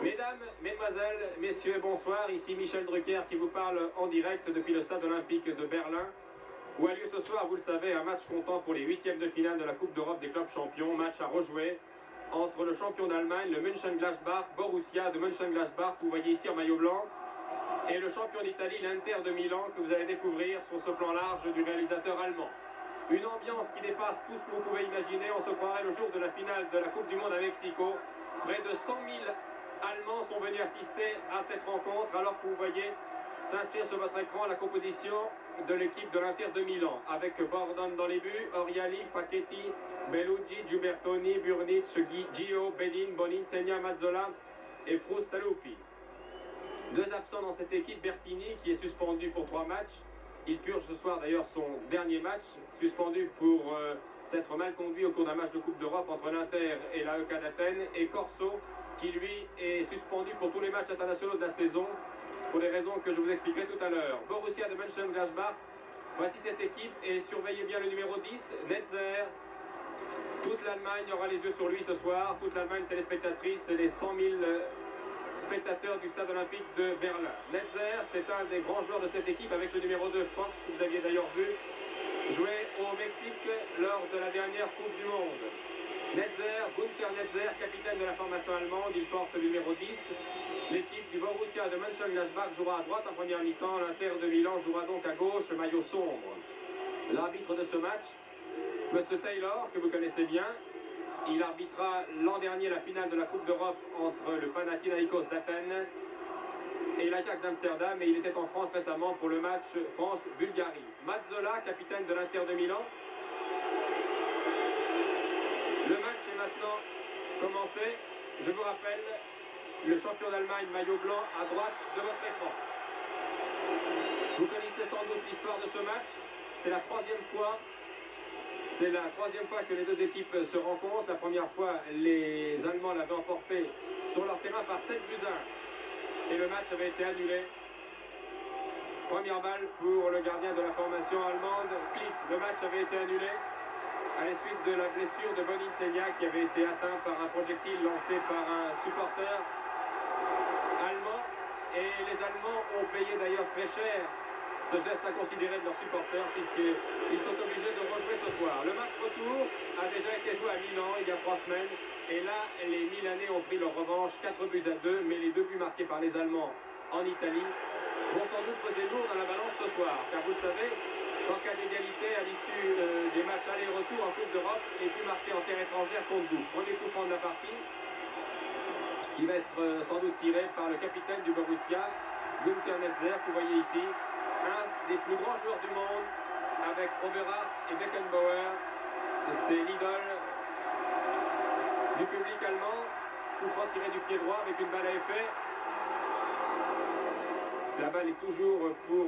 Mesdames, Mesdemoiselles, Messieurs, bonsoir. Ici Michel Drucker qui vous parle en direct depuis le stade olympique de Berlin, où a lieu ce soir, vous le savez, un match comptant pour les huitièmes de finale de la Coupe d'Europe des clubs champions. Match à rejouer entre le champion d'Allemagne, le Mönchengladbach, Borussia de Mönchengladbach, que vous voyez ici en maillot blanc, et le champion d'Italie, l'Inter de Milan, que vous allez découvrir sur ce plan large du réalisateur allemand. Une ambiance qui dépasse tout ce que vous pouvez imaginer. On se croirait le jour de la finale de la Coupe du Monde à Mexico. Près de 100 000 Allemands sont venus assister à cette rencontre, alors que vous voyez s'inscrire sur votre écran la composition de l'équipe de l'Inter de Milan, avec Bordon dans les buts, Oriali, Facchetti, Bellucci, Giubertoni, Burnic, Gio, Bedin, Bonin, Segna, Mazzola et Frustalupi. Deux absents dans cette équipe, Bertini qui est suspendu pour 3 matchs. Il purge ce soir d'ailleurs son dernier match, suspendu pour s'être mal conduit au cours d'un match de Coupe d'Europe entre l'Inter et l'AEK d'Athènes, et Corso qui lui est suspendu pour tous les matchs internationaux de la saison, pour les raisons que je vous expliquerai tout à l'heure. Borussia de Mönchengladbach, voici cette équipe, et surveillez bien le numéro 10, Netzer. Toute l'Allemagne aura les yeux sur lui ce soir, toute l'Allemagne téléspectatrice et les 100 000 spectateurs du stade olympique de Berlin. Netzer, c'est un des grands joueurs de cette équipe, avec le numéro 2, Fox, que vous aviez d'ailleurs vu jouer au Mexique lors de la dernière Coupe du Monde. Netzer, Günther Netzer, capitaine de la formation allemande, il porte le numéro 10. L'équipe du Borussia de Mönchengladbach jouera à droite en première mi-temps, l'Inter de Milan jouera donc à gauche, maillot sombre. L'arbitre de ce match, M. Taylor, que vous connaissez bien, il arbitra l'an dernier la finale de la Coupe d'Europe entre le Panathinaikos d'Athènes et l'Ajax d'Amsterdam, et il était en France récemment pour le match France-Bulgarie. Mazzola, capitaine de l'Inter de Milan. Le match est maintenant commencé. Je vous rappelle, le champion d'Allemagne, maillot blanc, à droite de votre écran. Vous connaissez sans doute l'histoire de ce match. C'est la troisième fois. C'est la troisième fois que les deux équipes se rencontrent. La première fois, les Allemands l'avaient emporté sur leur terrain par 7 buts à 1. Et le match avait été annulé. Première balle pour le gardien de la formation allemande, Klick. Le match avait été annulé à la suite de la blessure de Bonin Segna, qui avait été atteint par un projectile lancé par un supporter allemand. Et les Allemands ont payé d'ailleurs très cher ce geste inconsidéré de leurs supporters, puisqu'ils sont obligés de rejouer ce soir. Le match retour a déjà été joué à Milan il y a 3 semaines, et là les Milanais ont pris leur revanche, 4 buts à 2, mais les 2 buts marqués par les Allemands en Italie vont sans doute peser lourd dans la balance ce soir, car vous le savez, en cas d'égalité à l'issue des matchs aller-retour en Coupe d'Europe, les buts marqués en terre étrangère comptent double. Premier coup franc de la partie, qui va être sans doute tiré par le capitaine du Borussia, Günther Netzer, que vous voyez ici, un des plus grands joueurs du monde, avec Oberach et Beckenbauer. C'est l'idole du public allemand. Coup franc tiré du pied droit avec une balle à effet. La balle est toujours pour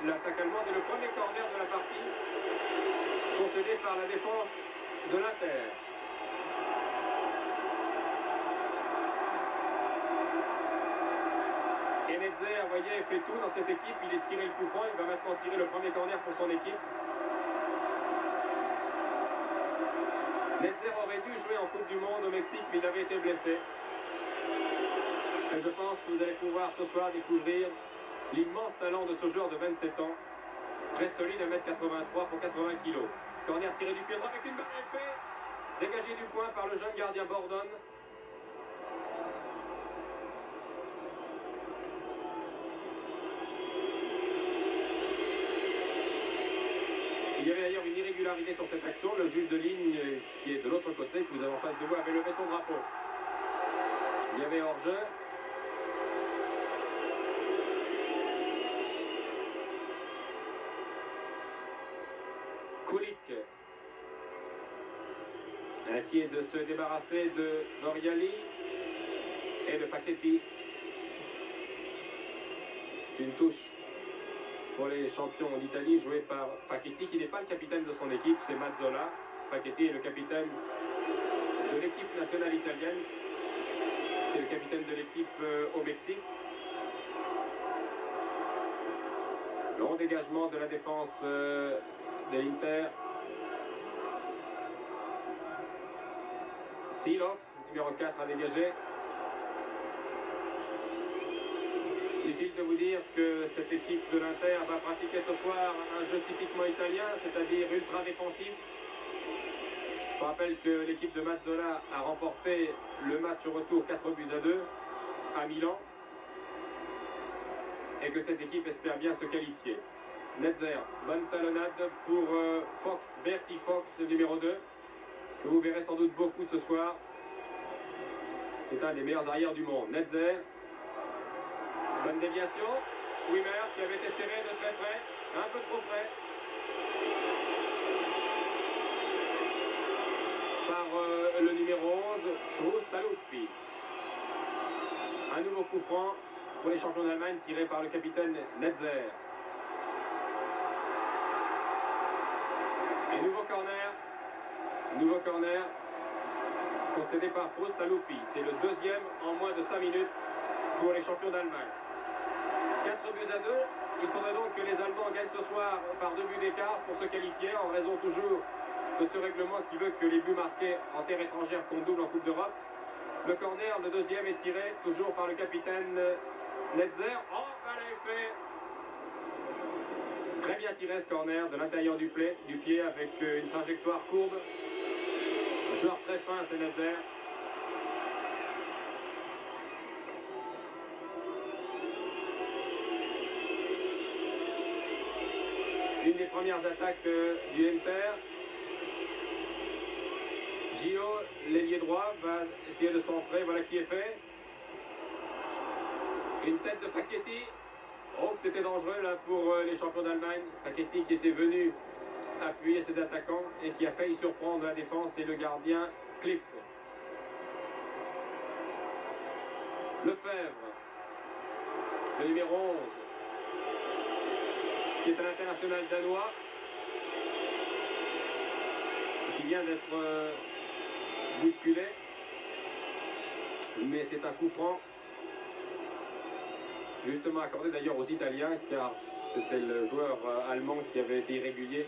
l'attaque allemande, et le premier corner de la partie concédé par la défense de l'Inter. Et Netzer, vous voyez, fait tout dans cette équipe. Il est tiré le coup franc, il va maintenant tirer le premier corner pour son équipe. Netzer aurait dû jouer en Coupe du Monde au Mexique, mais il avait été blessé. Et je pense que vous allez pouvoir ce soir découvrir l'immense talent de ce joueur de 27 ans, très solide, 1m83 pour 80 kg. Corner tiré du pied droit avec une balle à effet, dégagé du point par le jeune gardien Bordon. Il y avait d'ailleurs une irrégularité sur cette action. Le juge de ligne, qui est de l'autre côté, que vous avez en face de vous, avait levé son drapeau. Il y avait hors-jeu. Kulik a essayé de se débarrasser de Oriali et de Facchetti. Une touche pour les champions d'Italie, joué par Facchetti, qui n'est pas le capitaine de son équipe, c'est Mazzola. Facchetti est le capitaine de l'équipe nationale italienne, c'est le capitaine de l'équipe au Mexique. Le long dégagement de la défense de l'Inter. Silov, numéro 4, a dégagé. Inutile de vous dire que cette équipe de l'Inter va pratiquer ce soir un jeu typiquement italien, c'est-à-dire ultra défensif. Je rappelle que l'équipe de Mazzola a remporté le match au retour 4-2 à Milan et que cette équipe espère bien se qualifier. Netzer, bonne talonnade pour Fox, Bertie Fox, numéro 2, que vous verrez sans doute beaucoup ce soir. C'est un des meilleurs arrières du monde. Netzer, bonne déviation. Wimmer qui avait été serré de très près, un peu trop près. Par le numéro 11, Trousse Taluffi. Un nouveau coup franc pour les champions d'Allemagne tiré par le capitaine Netzer. Et nouveau corner concédé par Trousse Taluffi. C'est le deuxième en moins de 5 minutes pour les champions d'Allemagne. 4-2. Il faudrait donc que les Allemands gagnent ce soir par 2 buts d'écart pour se qualifier en raison toujours de ce règlement qui veut que les buts marqués en terre étrangère comptent double en Coupe d'Europe. Le corner, le deuxième, est tiré toujours par le capitaine Netzer. Oh, pas l'effet. Très bien tiré ce corner de l'intérieur du pied avec une trajectoire courbe. Un joueur très fin, c'est Netzer. Une des premières attaques du Inter. Gio, l'ailier droit, va essayer de centrer. Voilà qui est fait. Une tête de Facchetti. Oh, c'était dangereux là pour les champions d'Allemagne. Facchetti qui était venu appuyer ses attaquants et qui a failli surprendre la défense et le gardien Cliff. Lefebvre, le numéro 11, qui est un international danois, qui vient d'être bousculé, mais c'est un coup franc, justement accordé d'ailleurs aux Italiens, car c'était le joueur allemand qui avait été irrégulier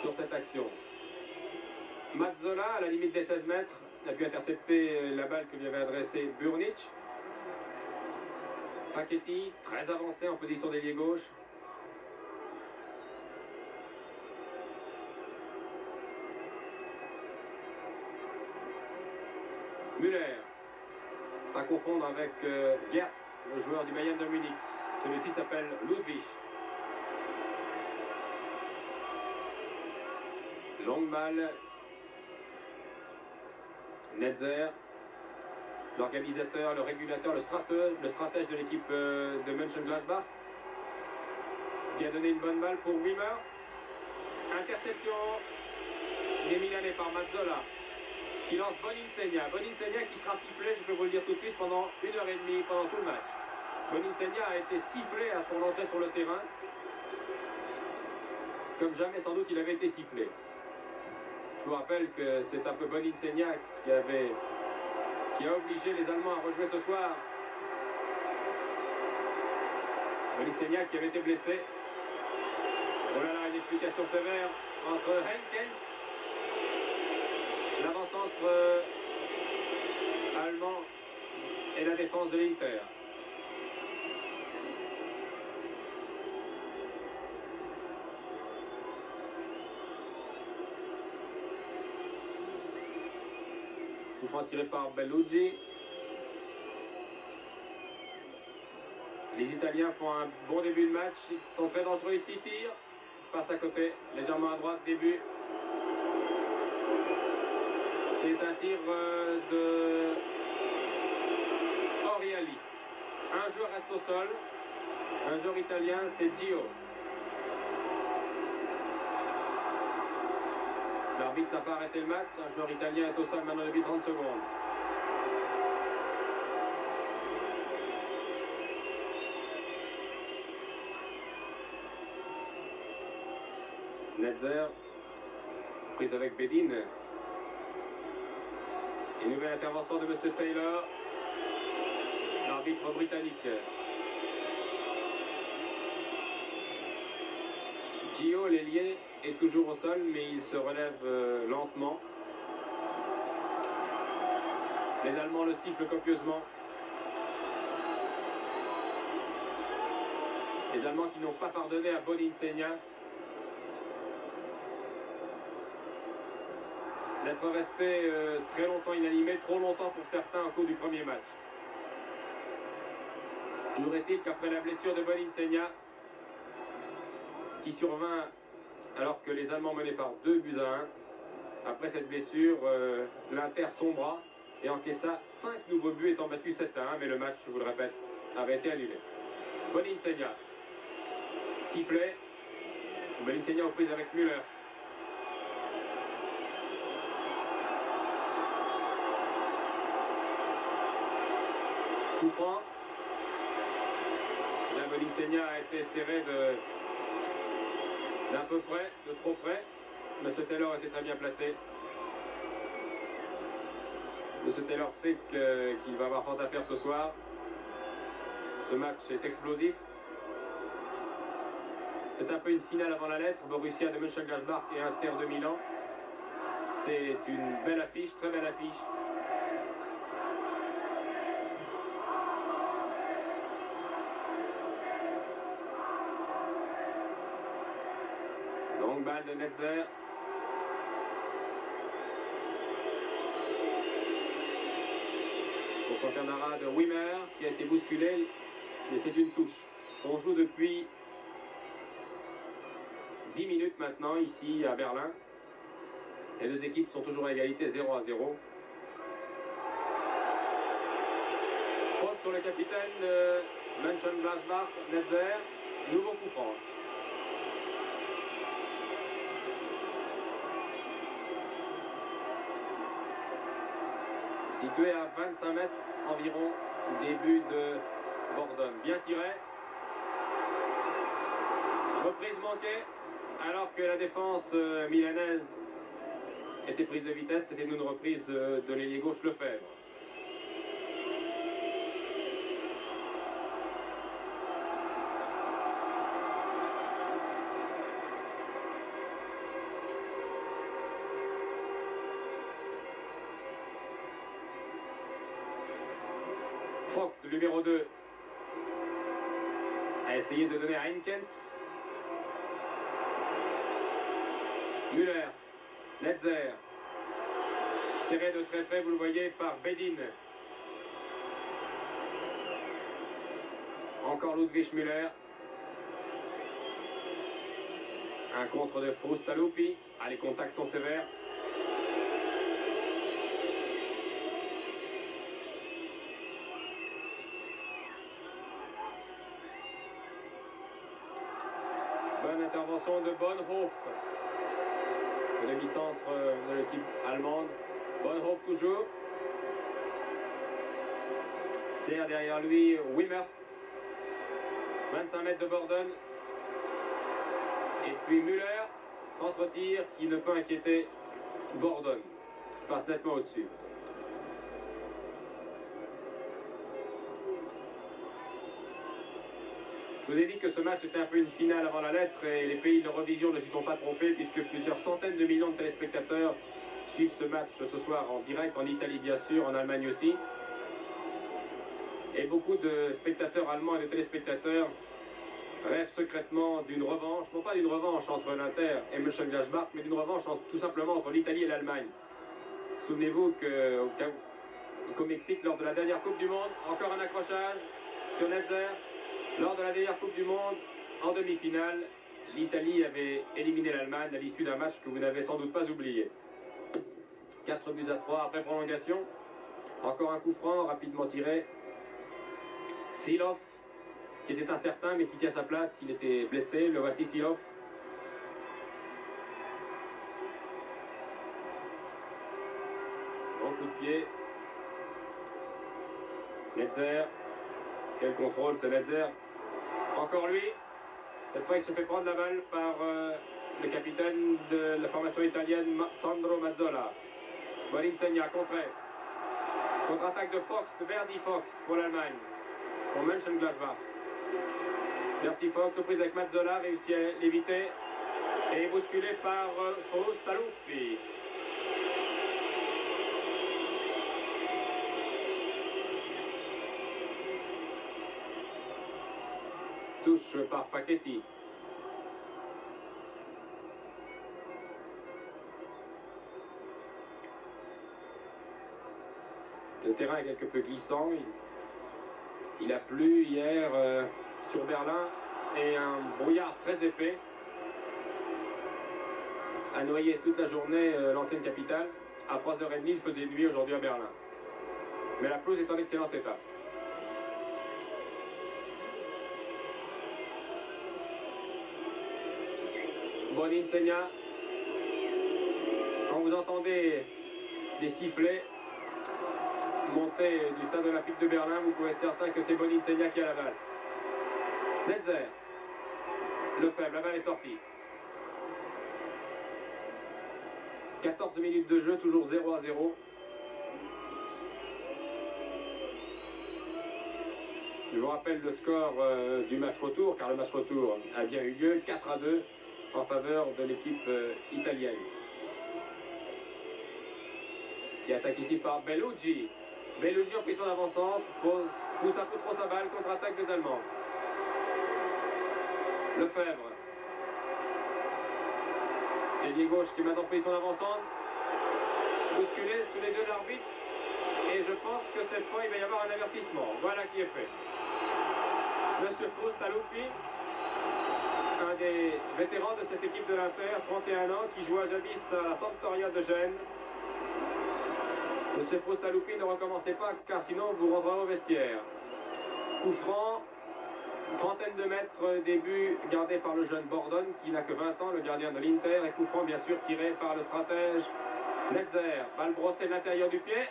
sur cette action. Mazzola, à la limite des 16 mètres, a pu intercepter la balle que lui avait adressée Burnic. Facchetti, très avancé en position d'ailier gauche. Müller, à confondre avec Gert, le joueur du Bayern de Munich. Celui-ci s'appelle Ludwig. Longue balle. Netzer, l'organisateur, le régulateur, le stratège de l'équipe de Mönchengladbach, qui a donné une bonne balle pour Wimmer. Interception des Milanais par Mazzola, qui lance Boninsegna. Boninsegna qui sera sifflé, je peux vous le dire tout de suite, pendant 1h30, pendant tout le match. Boninsegna a été sifflé à son entrée sur le terrain, comme jamais sans doute il avait été sifflé. Je vous rappelle que c'est un peu Boninsegna qui a obligé les Allemands à rejouer ce soir. Boninsegna qui avait été blessé. Oh là là, une explication sévère entre Henkens, l'avant-centre allemand, et la défense de l'Inter. Coup franc tiré par Bellucci. Les Italiens font un bon début de match. Ils sont très dangereux ici. Tirent. Passe à côté. Légèrement à droite. Début. C'est un tir de Oriali. Un joueur reste au sol. Un joueur italien, c'est Gio. L'arbitre n'a pas arrêté le match. Un joueur italien est au sol maintenant depuis 30 secondes. Netzer, prise avec Bedin. Une nouvelle intervention de M. Taylor. L'arbitre britannique. Gio, l'ailier, est toujours au sol, mais il se relève lentement. Les Allemands le sifflent copieusement. Les Allemands qui n'ont pas pardonné à Boninsegna d'être resté très longtemps inanimé, trop longtemps pour certains au cours du premier match. Toujours est-il qu'après la blessure de Boninsegna, qui survint alors que les Allemands menaient par 2-1, après cette blessure, l'Inter sombra et encaissa 5 nouveaux buts étant battu 7-1, mais le match, je vous le répète, avait été annulé. Boninsegna, sifflet, Boninsegna aux prises avec Müller. Coup franc. Là, Boninsegna a été serré d'un peu près, de trop près. M. Taylor était très bien placé. M. Taylor sait qu'il va avoir fort à faire ce soir. Ce match est explosif. C'est un peu une finale avant la lettre. Borussia de Mönchengladbach et Inter de Milan. C'est une belle affiche, très belle affiche. Longue balle de Netzer. Pour son camarade Wimmer qui a été bousculé, mais c'est une touche. On joue depuis 10 minutes maintenant ici à Berlin. Les deux équipes sont toujours à égalité 0-0. Faute sur le capitaine de Mönchengladbach, Netzer. Nouveau coup franc. Situé à 25 mètres environ du début de Bordone. Bien tiré. Reprise manquée. Alors que la défense milanaise était prise de vitesse, c'était une reprise de l'ailier gauche Lefebvre. Fock, le numéro 2, a essayé de donner à Henkens. Müller, Netzer, serré de très près, vous le voyez, par Bedin. Encore Ludwig Müller. Un contre de Frustalupi. Ah, les contacts sont sévères. Bonne intervention de Bonhoff. Le demi-centre de l'équipe allemande. Bonhoff toujours. Serre derrière lui Wimmer. 25 mètres de Bordone. Et puis Müller, centre-tir qui ne peut inquiéter Bordone. Il passe nettement au-dessus. Je vous ai dit que ce match était un peu une finale avant la lettre et les pays de revision ne s'y sont pas trompés puisque plusieurs centaines de millions de téléspectateurs suivent ce match ce soir en direct, en Italie bien sûr, en Allemagne aussi. Et beaucoup de spectateurs allemands et de téléspectateurs rêvent secrètement d'une revanche, non pas d'une revanche entre l'Inter et Mönchengladbach, mais d'une revanche tout simplement entre l'Italie et l'Allemagne. Souvenez-vous qu'au Mexique, lors de la dernière Coupe du Monde, encore un accrochage sur Netzer. Lors de la dernière Coupe du Monde, en demi-finale, l'Italie avait éliminé l'Allemagne à l'issue d'un match que vous n'avez sans doute pas oublié. 4-3 après prolongation. Encore un coup franc, rapidement tiré. Silov, qui était incertain mais qui tient sa place, il était blessé, le voici Silov. Bon coup de pied. Netzer. Quel contrôle, c'est Netzer. Encore lui. Cette fois, il se fait prendre la balle par le capitaine de la formation italienne, Sandro Mazzola. Boninsegna, contré. Contre-attaque de Fox, de Verdi Fox pour l'Allemagne. Pour Mönchengladbach. Verdi Fox, aux prises avec Mazzola, réussit à l'éviter. Et bousculé par Frustalupi. Touche par Facchetti. Le terrain est quelque peu glissant. Il a plu hier sur Berlin et un brouillard très épais a noyé toute la journée l'ancienne capitale. À 3h30, il faisait nuit aujourd'hui à Berlin. Mais la pelouse est en excellent état. Boninsegna. Quand vous entendez des sifflets monter du stade olympique de Berlin, vous pouvez être certain que c'est Boninsegna qui a la balle. Netzer. Le faible, la balle est sortie. 14 minutes de jeu, toujours 0-0. Je vous rappelle le score du match retour, car le match retour a bien eu lieu, 4-2 en faveur de l'équipe italienne. Qui attaque ici par Bellucci. Bellucci a pris son avant-centre, pousse un peu trop sa balle, contre-attaque des Allemands. Lefebvre. Ailier gauche qui maintenant pris son avant-centre. Bousculé sous les yeux de l'arbitre. Et je pense que cette fois il va y avoir un avertissement. Voilà qui est fait. Monsieur Frustaluppi, un des vétérans de cette équipe de l'Inter, 31 ans, qui jouait jadis à la Sampdoria de Gênes. Monsieur Frustaluppi, ne recommencez pas, car sinon vous rendrez au vestiaire. Coup franc, trentaine de mètres, début gardé par le jeune Bordone, qui n'a que 20 ans, le gardien de l'Inter, et coup franc bien sûr tiré par le stratège Netzer. Balle brossée de l'intérieur du pied.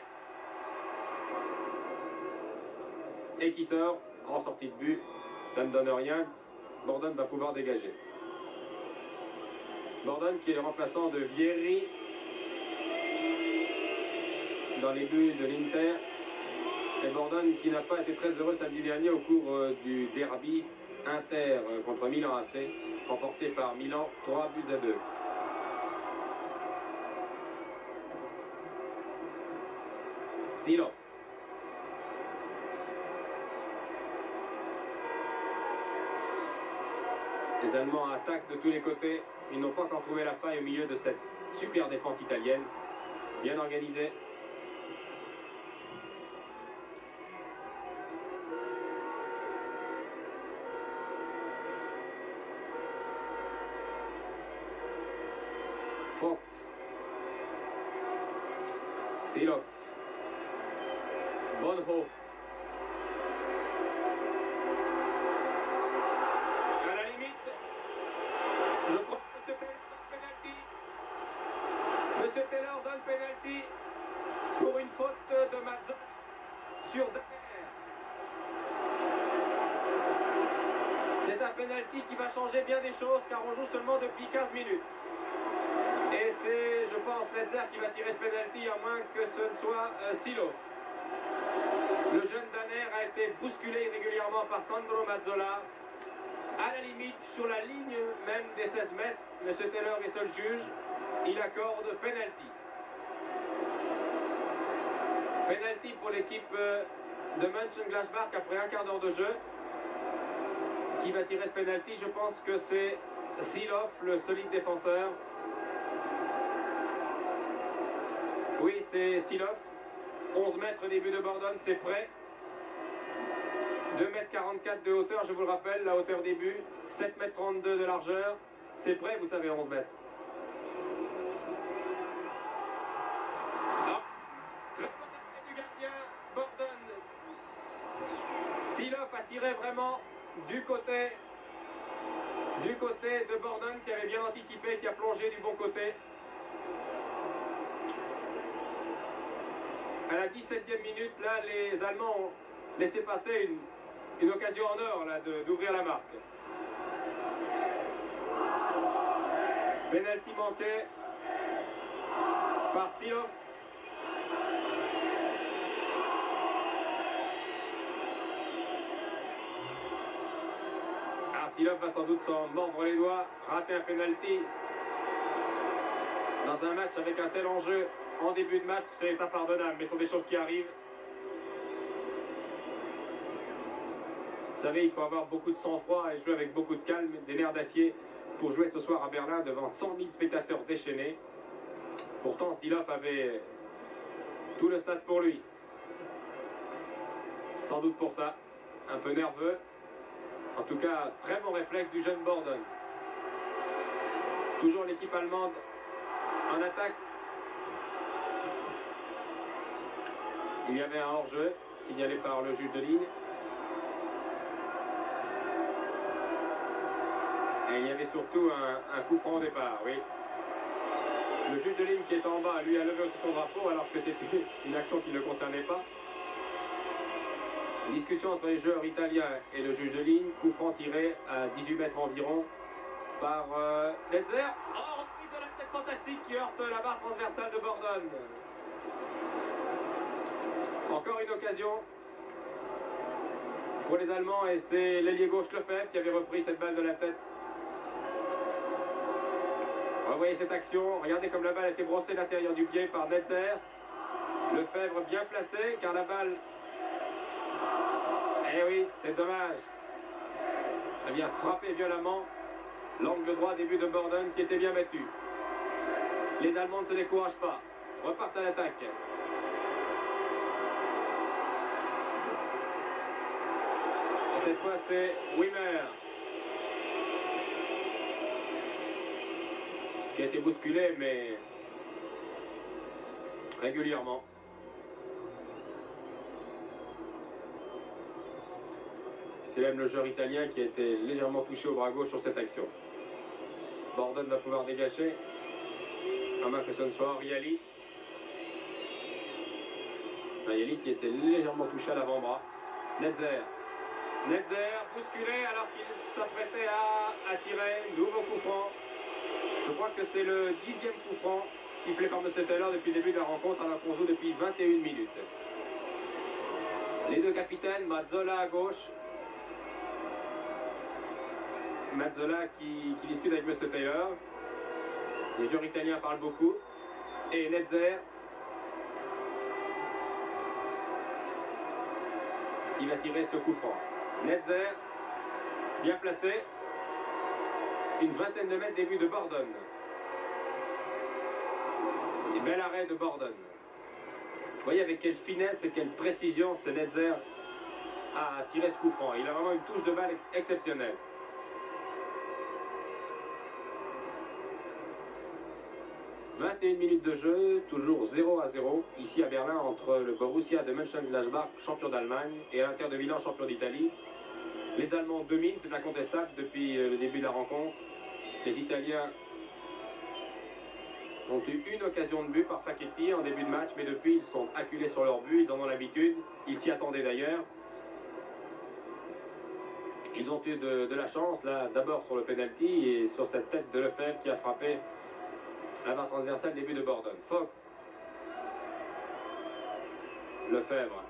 Et qui sort en sortie de but. Ça ne donne rien. Bordone va pouvoir dégager. Bordone qui est le remplaçant de Vieri dans les buts de l'Inter. Et Bordone qui n'a pas été très heureux samedi dernier au cours du derby Inter contre Milan AC, remporté par Milan 3-2. Silov. Les Allemands attaquent de tous les côtés. Ils n'ont pas encore trouvé la faille au milieu de cette super défense italienne. Bien organisée. Focht. Silov. Bonhoff. À la limite, je crois que M. Taylor donne penalty pour une faute de Mazza sur Daer. C'est un penalty qui va changer bien des choses, car on joue seulement depuis 15 minutes. Et c'est, je pense, Netzer qui va tirer ce penalty, à moins que ce ne soit Silov. Le jeune Daner a été bousculé irrégulièrement par Sandro Mazzola. À la limite, sur la ligne même des 16 mètres, M. Taylor est seul juge. Il accorde penalty. Penalty pour l'équipe de Mönchengladbach après un quart d'heure de jeu. Qui va tirer ce penalty? Je pense que c'est Silov, le solide défenseur. Oui, c'est Silov. 11 mètres début de Bordone, c'est prêt. 2,44 m de hauteur, je vous le rappelle, la hauteur début. 7,32 m de largeur. C'est prêt, vous savez, 11 mètres. Ah, le porte-à-pied du gardien, Bordone. Silov a tiré vraiment du côté de Bordone, qui avait bien anticipé, qui a plongé du bon côté. À la 17e minute, là, les Allemands ont laissé passer une occasion en or d'ouvrir la marque. Penalty manqué par Silov. Silov va sans doute s'en mordre les doigts, rater un penalty dans un match avec un tel enjeu en début de match, c'est impardonnable, mais ce sont des choses qui arrivent. Vous savez, il faut avoir beaucoup de sang-froid et jouer avec beaucoup de calme, des nerfs d'acier pour jouer ce soir à Berlin devant 100 000 spectateurs déchaînés. Pourtant, Silov avait tout le stade pour lui. Sans doute pour ça, un peu nerveux. En tout cas, très bon réflexe du jeune Borden. Toujours l'équipe allemande en attaque. Il y avait un hors-jeu signalé par le juge de ligne. Et il y avait surtout un coup franc au départ, oui. Le juge de ligne qui est en bas, lui, a levé aussi son drapeau alors que c'était une action qui ne le concernait pas. Discussion entre les joueurs italiens et le juge de ligne. Coup franc tiré à 18 mètres environ par Netzer. Oh, reprise de la tête fantastique qui heurte la barre transversale de Borden. Encore une occasion pour les Allemands et c'est l'ailier gauche Lefebvre qui avait repris cette balle de la tête. Revoyez cette action. Regardez comme la balle a été brossée à l'intérieur du pied par Netzer. Lefebvre bien placé car la balle... Eh oui, c'est dommage. Elle vient frapper violemment l'angle droit début de Borden qui était bien battu. Les Allemands ne se découragent pas. Repartent à l'attaque. Cette fois, c'est Wimmer qui a été bousculé, mais régulièrement. C'est même le joueur italien qui a été légèrement touché au bras gauche sur cette action. Borden va pouvoir dégager. À main que ce ne soit Ariali. Ariali qui était légèrement touché à l'avant-bras. Netzer. Netzer bousculé alors qu'il s'apprêtait à tirer. Nouveau coup franc. Je crois que c'est le 10e coup franc sifflé par M. Taylor depuis le début de la rencontre alors qu'on joue depuis 21 minutes. Les deux capitaines, Mazzola à gauche. Mazzola qui discute avec M. Taylor. Les joueurs italiens parlent beaucoup. Et Netzer qui va tirer ce coup franc. Netzer, bien placé. Une vingtaine de mètres début de Borden. Et bel arrêt de Borden. Vous voyez avec quelle finesse et quelle précision ce Netzer a tiré ce coup franc. Il a vraiment une touche de balle exceptionnelle. « 21 minutes de jeu, toujours 0-0, ici à Berlin, entre le Borussia de Mönchengladbach, champion d'Allemagne, et l'Inter de Milan, champion d'Italie. Les Allemands dominent, c'est incontestable depuis le début de la rencontre. Les Italiens ont eu une occasion de but par Facchetti en début de match, mais depuis ils sont acculés sur leur but, ils en ont l'habitude, ils s'y attendaient d'ailleurs. Ils ont eu de la chance, là, d'abord sur le penalty et sur cette tête de Lefebvre qui a frappé la barre transversale début de Borden. Fock. Lefebvre.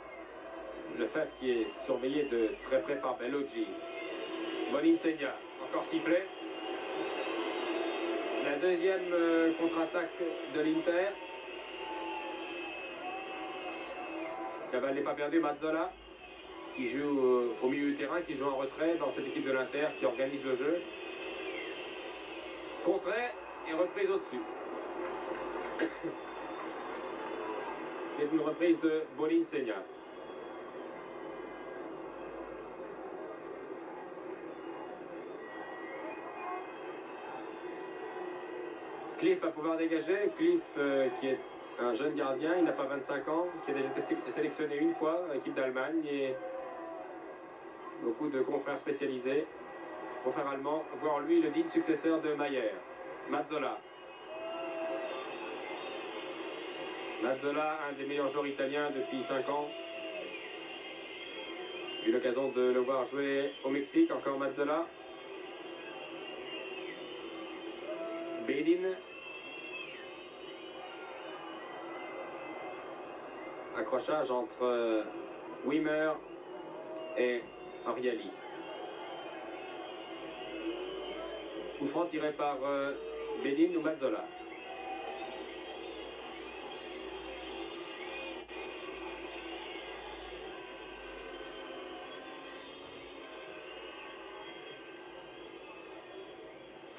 Lefebvre qui est surveillé de très près par Belloggi. Boninsegna, encore sifflé. La deuxième contre-attaque de l'Inter. La balle n'est pas perdue, Mazzola, qui joue au milieu du terrain, qui joue en retrait dans cette équipe de l'Inter, qui organise le jeu. Contrée et reprise au-dessus. C'est une reprise de Boninsegna. Cliff va pouvoir dégager. Cliff qui est un jeune gardien, il n'a pas 25 ans, qui a déjà été sélectionné une fois à l'équipe d'Allemagne et beaucoup de confrères spécialisés, confrères allemands, voire lui le digne successeur de Mayer. Mazzola. Mazzola, un des meilleurs joueurs italiens depuis 5 ans. J'ai eu l'occasion de le voir jouer au Mexique, encore Mazzola. Bedin. Accrochage entre Wimmer et Ariali. Coup franc tiré par Bedin ou Mazzola.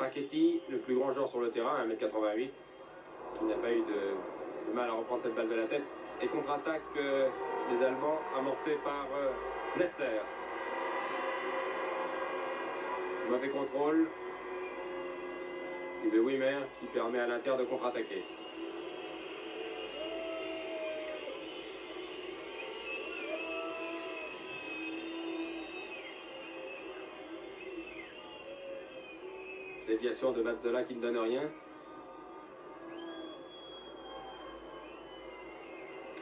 Facchetti, le plus grand joueur sur le terrain, 1m88, qui n'a pas eu de mal à reprendre cette balle de la tête. Et contre-attaque des Allemands amorcée par Netzer. Mauvais contrôle de Wimmer qui permet à l'Inter de contre-attaquer. Déviation de Mazzola qui ne donne rien.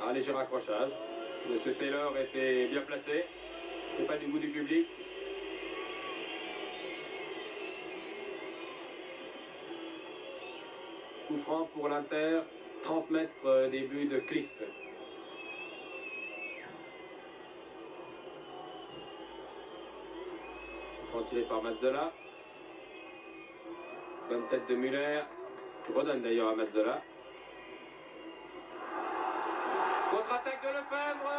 Ah, léger raccrochage. Monsieur Taylor était bien placé. C'est pas du goût du public. Coup franc pour l'Inter. 30 mètres début de Cliff. Franc tiré par Mazzola. Bonne tête de Müller, qui redonne d'ailleurs à Mazzola. Contre-attaque de Lefebvre,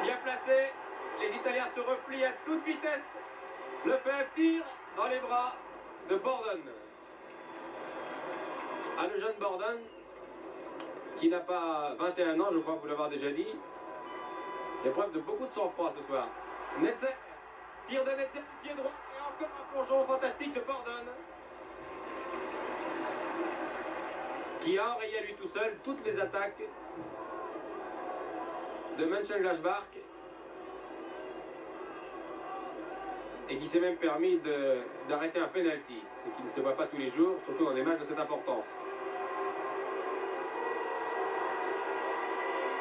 bien placé. Les Italiens se replient à toute vitesse. Lefebvre tire dans les bras de Borden. Ah, le jeune Borden, qui n'a pas 21 ans, je crois vous l'avoir déjà dit. Épreuve de beaucoup de sang-froid ce soir. Netzer, tire de Netzer, pied droit, et encore un plongeon fantastique de Borden. Qui a enrayé à lui tout seul toutes les attaques de Mönchengladbach et qui s'est même permis d'arrêter un penalty, ce qui ne se voit pas tous les jours, surtout dans des matchs de cette importance.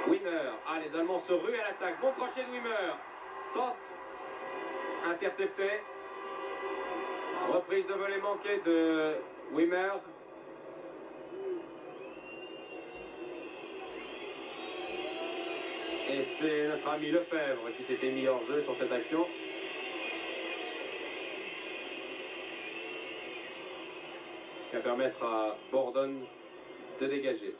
Wimmer, ah, les Allemands se ruent à l'attaque, bon crochet de Wimmer, centre intercepté, reprise de volée manquée de Wimmer. Et c'est notre ami Lefebvre qui s'était mis hors jeu sur cette action. Qui va permettre à Borden de dégager.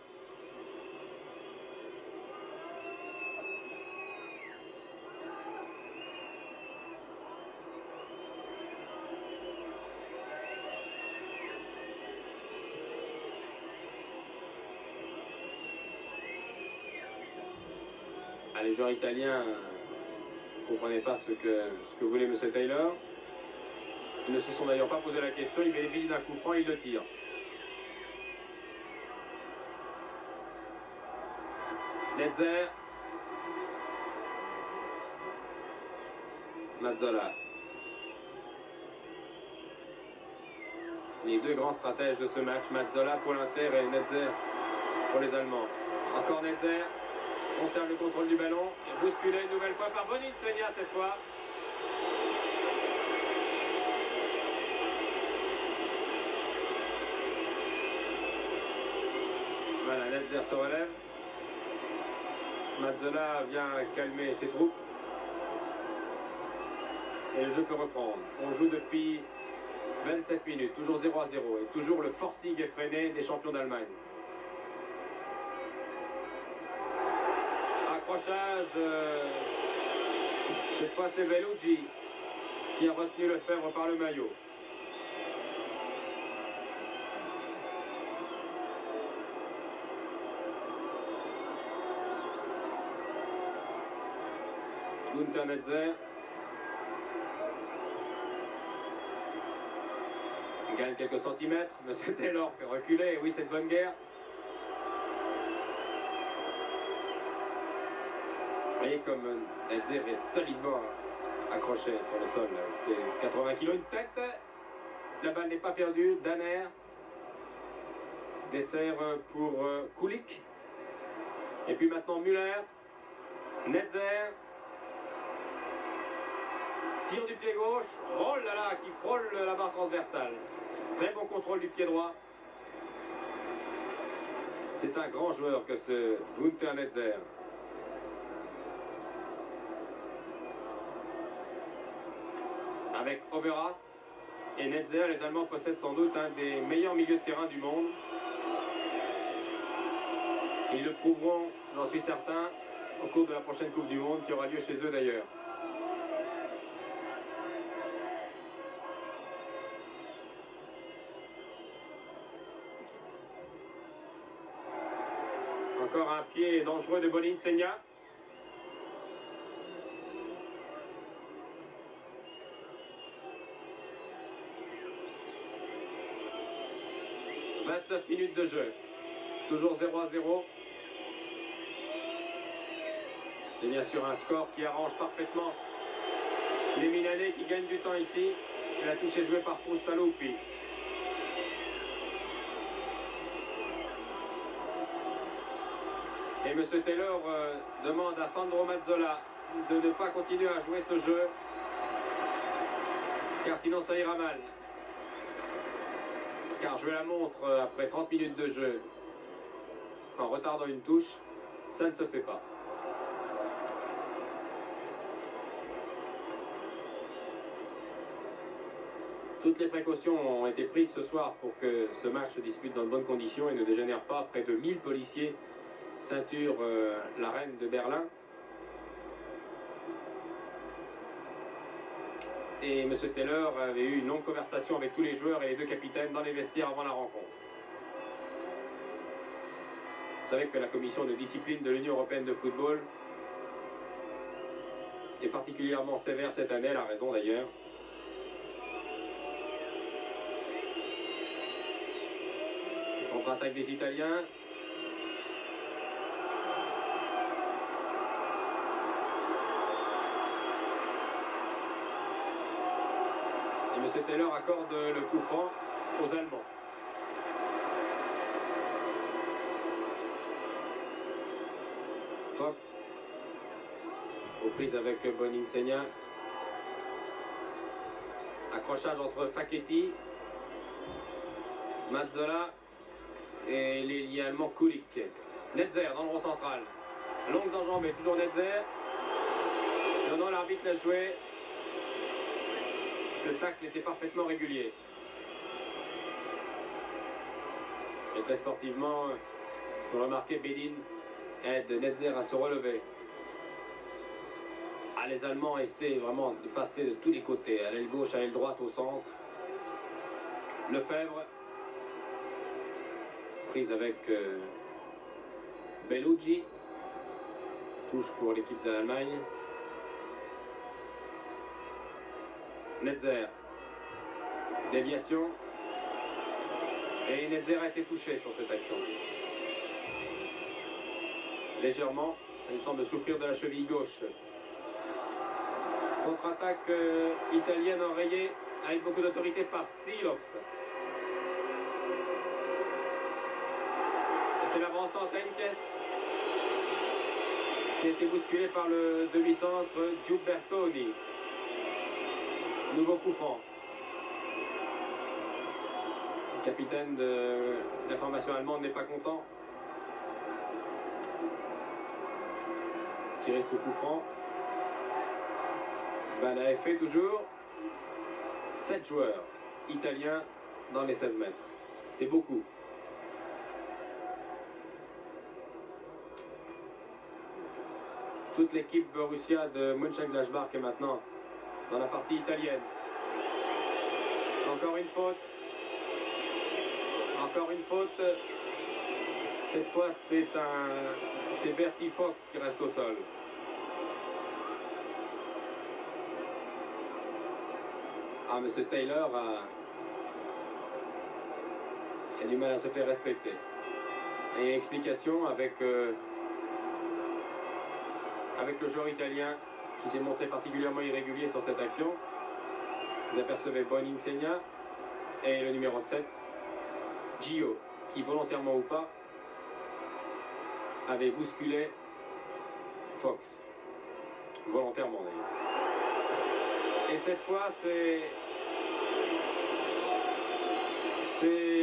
Les joueurs italiens ne comprenaient pas ce que voulait M. Taylor. Ils ne se sont d'ailleurs pas posé la question. Il bénéficie d'un coup franc, il le tire. Netzer. Mazzola. Les deux grands stratèges de ce match, Mazzola pour l'Inter et Netzer pour les Allemands. Encore Netzer. Conserve le contrôle du ballon, et bousculé une nouvelle fois par Boninsegna cette fois. Voilà, Netzer se relève. Mazzola vient calmer ses troupes. Et le jeu peut reprendre. On joue depuis 27 minutes, toujours 0-0, et toujours le forcing effréné des champions d'Allemagne. Accrochage, cette fois c'est Veluggi qui a retenu Lefebvre par le maillot. Günther Netzer gagne quelques centimètres. Monsieur Taylor fait reculer, oui, cette bonne guerre. Vous voyez comme Netzer est solidement accroché sur le sol. C'est 80 kg une tête. La balle n'est pas perdue. Danner. Dessert pour Kulik. Et puis maintenant Müller. Netzer. Tire du pied gauche. Oh là là, qui frôle la barre transversale. Très bon contrôle du pied droit. C'est un grand joueur que ce Günther Netzer. Avec Overath et Netzer, les Allemands possèdent sans doute un des meilleurs milieux de terrain du monde. Ils le prouveront, j'en suis certain, au cours de la prochaine Coupe du Monde qui aura lieu chez eux d'ailleurs. Encore un pied dangereux de Boninsegna. « 29 minutes de jeu. Toujours 0-0. Et bien sûr un score qui arrange parfaitement les Milanais qui gagnent du temps ici. Et la touche est jouée par Frustalupi. Et M. Taylor demande à Sandro Mazzola de ne pas continuer à jouer ce jeu, car sinon ça ira mal. Car je la montre après 30 minutes de jeu, en retardant une touche, ça ne se fait pas. Toutes les précautions ont été prises ce soir pour que ce match se dispute dans de bonnes conditions et ne dégénère pas. Près de 1000 policiers ceinturent l'arène de Berlin. Et M. Taylor avait eu une longue conversation avec tous les joueurs et les deux capitaines dans les vestiaires avant la rencontre. Vous savez que la commission de discipline de l'Union européenne de football est particulièrement sévère cette année, elle a raison d'ailleurs. Contre-attaque des Italiens. Et M. Taylor accorde le coup franc aux Allemands. Fox aux prises avec Boninsegna. Accrochage entre Facchetti, Mazzola et l'ailier allemand Kulik. Netzer dans le rond central. Longue enjambée, toujours Netzer. Non, l'arbitre l'a joué. Le tacle était parfaitement régulier. Et très sportivement, vous remarquez, Bedin aide Netzer à se relever. Ah, les Allemands essaient vraiment de passer de tous les côtés, à l'aile gauche, à l'aile droite, au centre. Lefebvre, prise avec Bellucci, touche pour l'équipe de l'Allemagne. Netzer, déviation, et Netzer a été touché sur cette action. Légèrement, il semble souffrir de la cheville gauche. Contre-attaque italienne enrayée avec beaucoup d'autorité par Silov. C'est l'avançant Henkes qui a été bousculé par le demi-centre Giubertoni. Nouveau coup franc. Le capitaine de la formation allemande n'est pas content. Tirer ce coup franc. Ben, la fait toujours 7 joueurs italiens dans les 16 mètres. C'est beaucoup. Toute l'équipe Borussia de Mönchengladbach est maintenant dans la partie italienne. Encore une faute. Encore une faute. Cette fois, c'est Bertie Fox qui reste au sol. Ah, M. Taylor a du mal à se faire respecter. Et explication avec le joueur italien qui s'est montré particulièrement irrégulier sur cette action. Vous apercevez Boninsegna et le numéro 7, Gio, qui volontairement ou pas avait bousculé Fox. Volontairement d'ailleurs. Et cette fois, c'est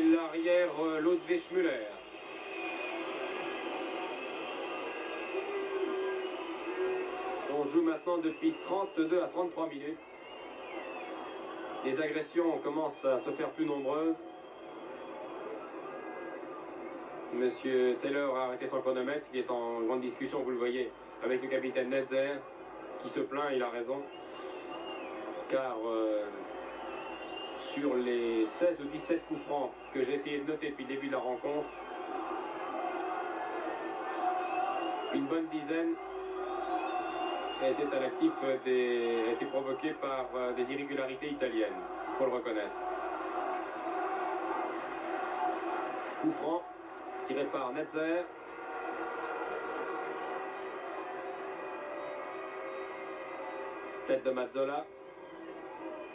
l'arrière Ludwig Müller. On joue maintenant depuis 32 à 33 minutes. Les agressions commencent à se faire plus nombreuses. Monsieur Taylor a arrêté son chronomètre. Il est en grande discussion, vous le voyez, avec le capitaine Netzer, qui se plaint, il a raison. Car sur les 16 ou 17 coups francs que j'ai essayé de noter depuis le début de la rencontre, Une bonne dizaine était à l'actif a été provoquée par des irrégularités italiennes, il faut le reconnaître. Coup franc, tiré par Netzer. Tête de Mazzola.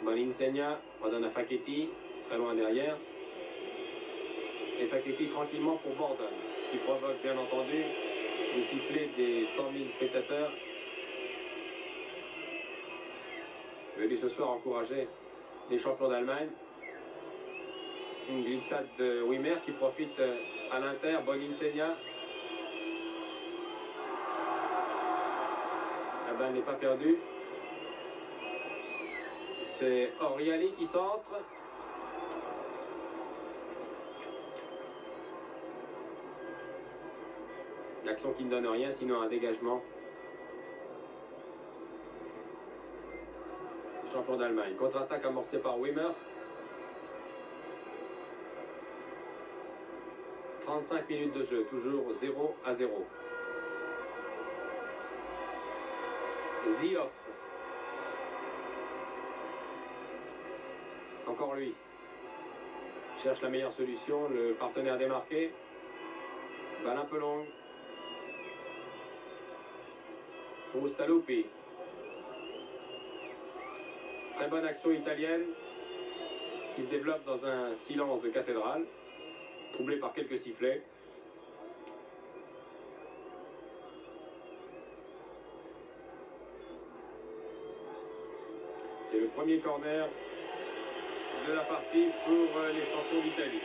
Boninsegna redonne à Facchetti, très loin derrière. Et Facchetti tranquillement pour Bordone, ce qui provoque bien entendu les sifflets des 100 000 spectateurs venus ce soir encourager les champions d'Allemagne. Une glissade de Wimmer qui profite à l'Inter. Boninsegna. La balle n'est pas perdue. C'est Oriali qui centre. L'action qui ne donne rien, sinon un dégagement. Champion d'Allemagne. Contre-attaque amorcée par Wimmer. 35 minutes de jeu, toujours 0-0. Zioff. Encore lui. Cherche la meilleure solution, le partenaire démarqué. Balle un peu longue. Frustalupi. Très bonne action italienne qui se développe dans un silence de cathédrale, troublé par quelques sifflets. C'est le premier corner de la partie pour les champions d'Italie.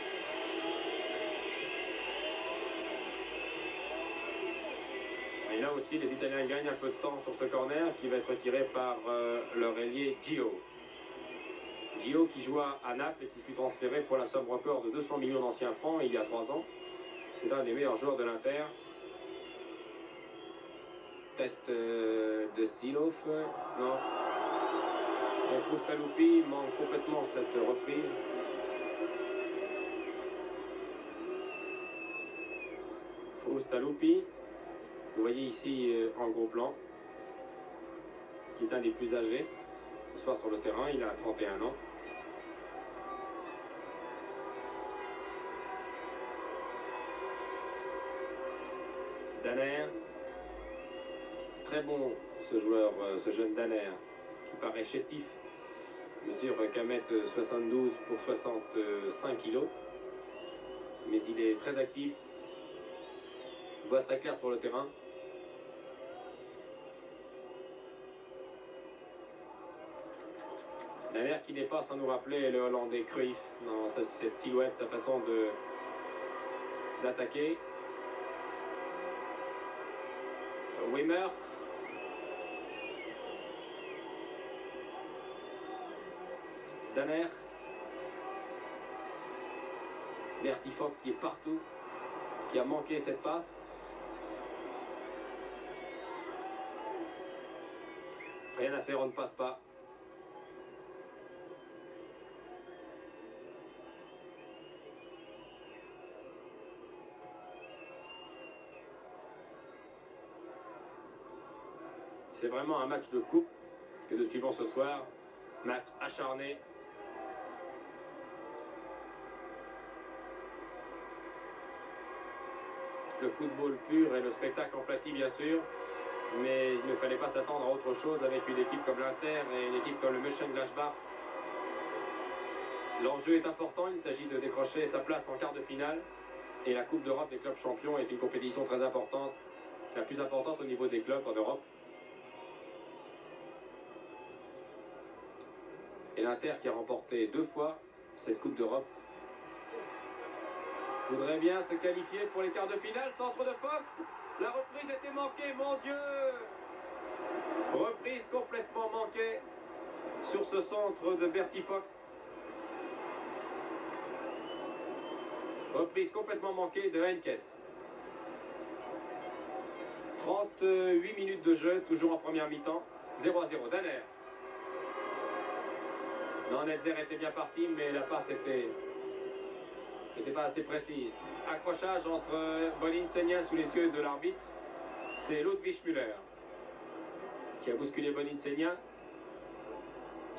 Et là aussi, les Italiens gagnent un peu de temps sur ce corner qui va être tiré par leur ailier Gio. Gio qui joua à Naples et qui fut transféré pour la somme record de 200 millions d'anciens francs il y a 3 ans. C'est un des meilleurs joueurs de l'Inter. Tête de Silov. Non. Et Frustalupi manque complètement cette reprise. Frustalupi. Vous voyez ici en gros plan, qui est un des plus âgés ce soir sur le terrain, il a 31 ans. Danner, très bon ce joueur, ce jeune Danner, qui paraît chétif, mesure 1m72 pour 65 kg, mais il est très actif, voit très clair sur le terrain. Danner qui n'est pas sans nous rappeler le Hollandais Cruyff dans cette silhouette, sa façon d'attaquer. Wimmer. Danner. Bertifoc qui est partout, qui a manqué cette passe. Rien à faire, on ne passe pas. C'est vraiment un match de coupe que nous suivons ce soir. Match acharné. Le football pur et le spectacle en pâtit bien sûr. Mais il ne fallait pas s'attendre à autre chose avec une équipe comme l'Inter et une équipe comme le Mönchengladbach. L'enjeu est important, il s'agit de décrocher sa place en quart de finale. Et la Coupe d'Europe des clubs champions est une compétition très importante, la plus importante au niveau des clubs en Europe. Et l'Inter qui a remporté 2 fois cette Coupe d'Europe voudrait bien se qualifier pour les quarts de finale. Centre de Fox, la reprise était manquée, mon Dieu! Reprise complètement manquée sur ce centre de Bertifoc. Reprise complètement manquée de Henkes. 38 minutes de jeu, toujours en première mi-temps. 0-0. Danner. Non, Netzer était bien parti, mais la passe n'était pas assez précise. Accrochage entre Boninsegna sous les yeux de l'arbitre. C'est Ludwig Müller qui a bousculé Boninsegna,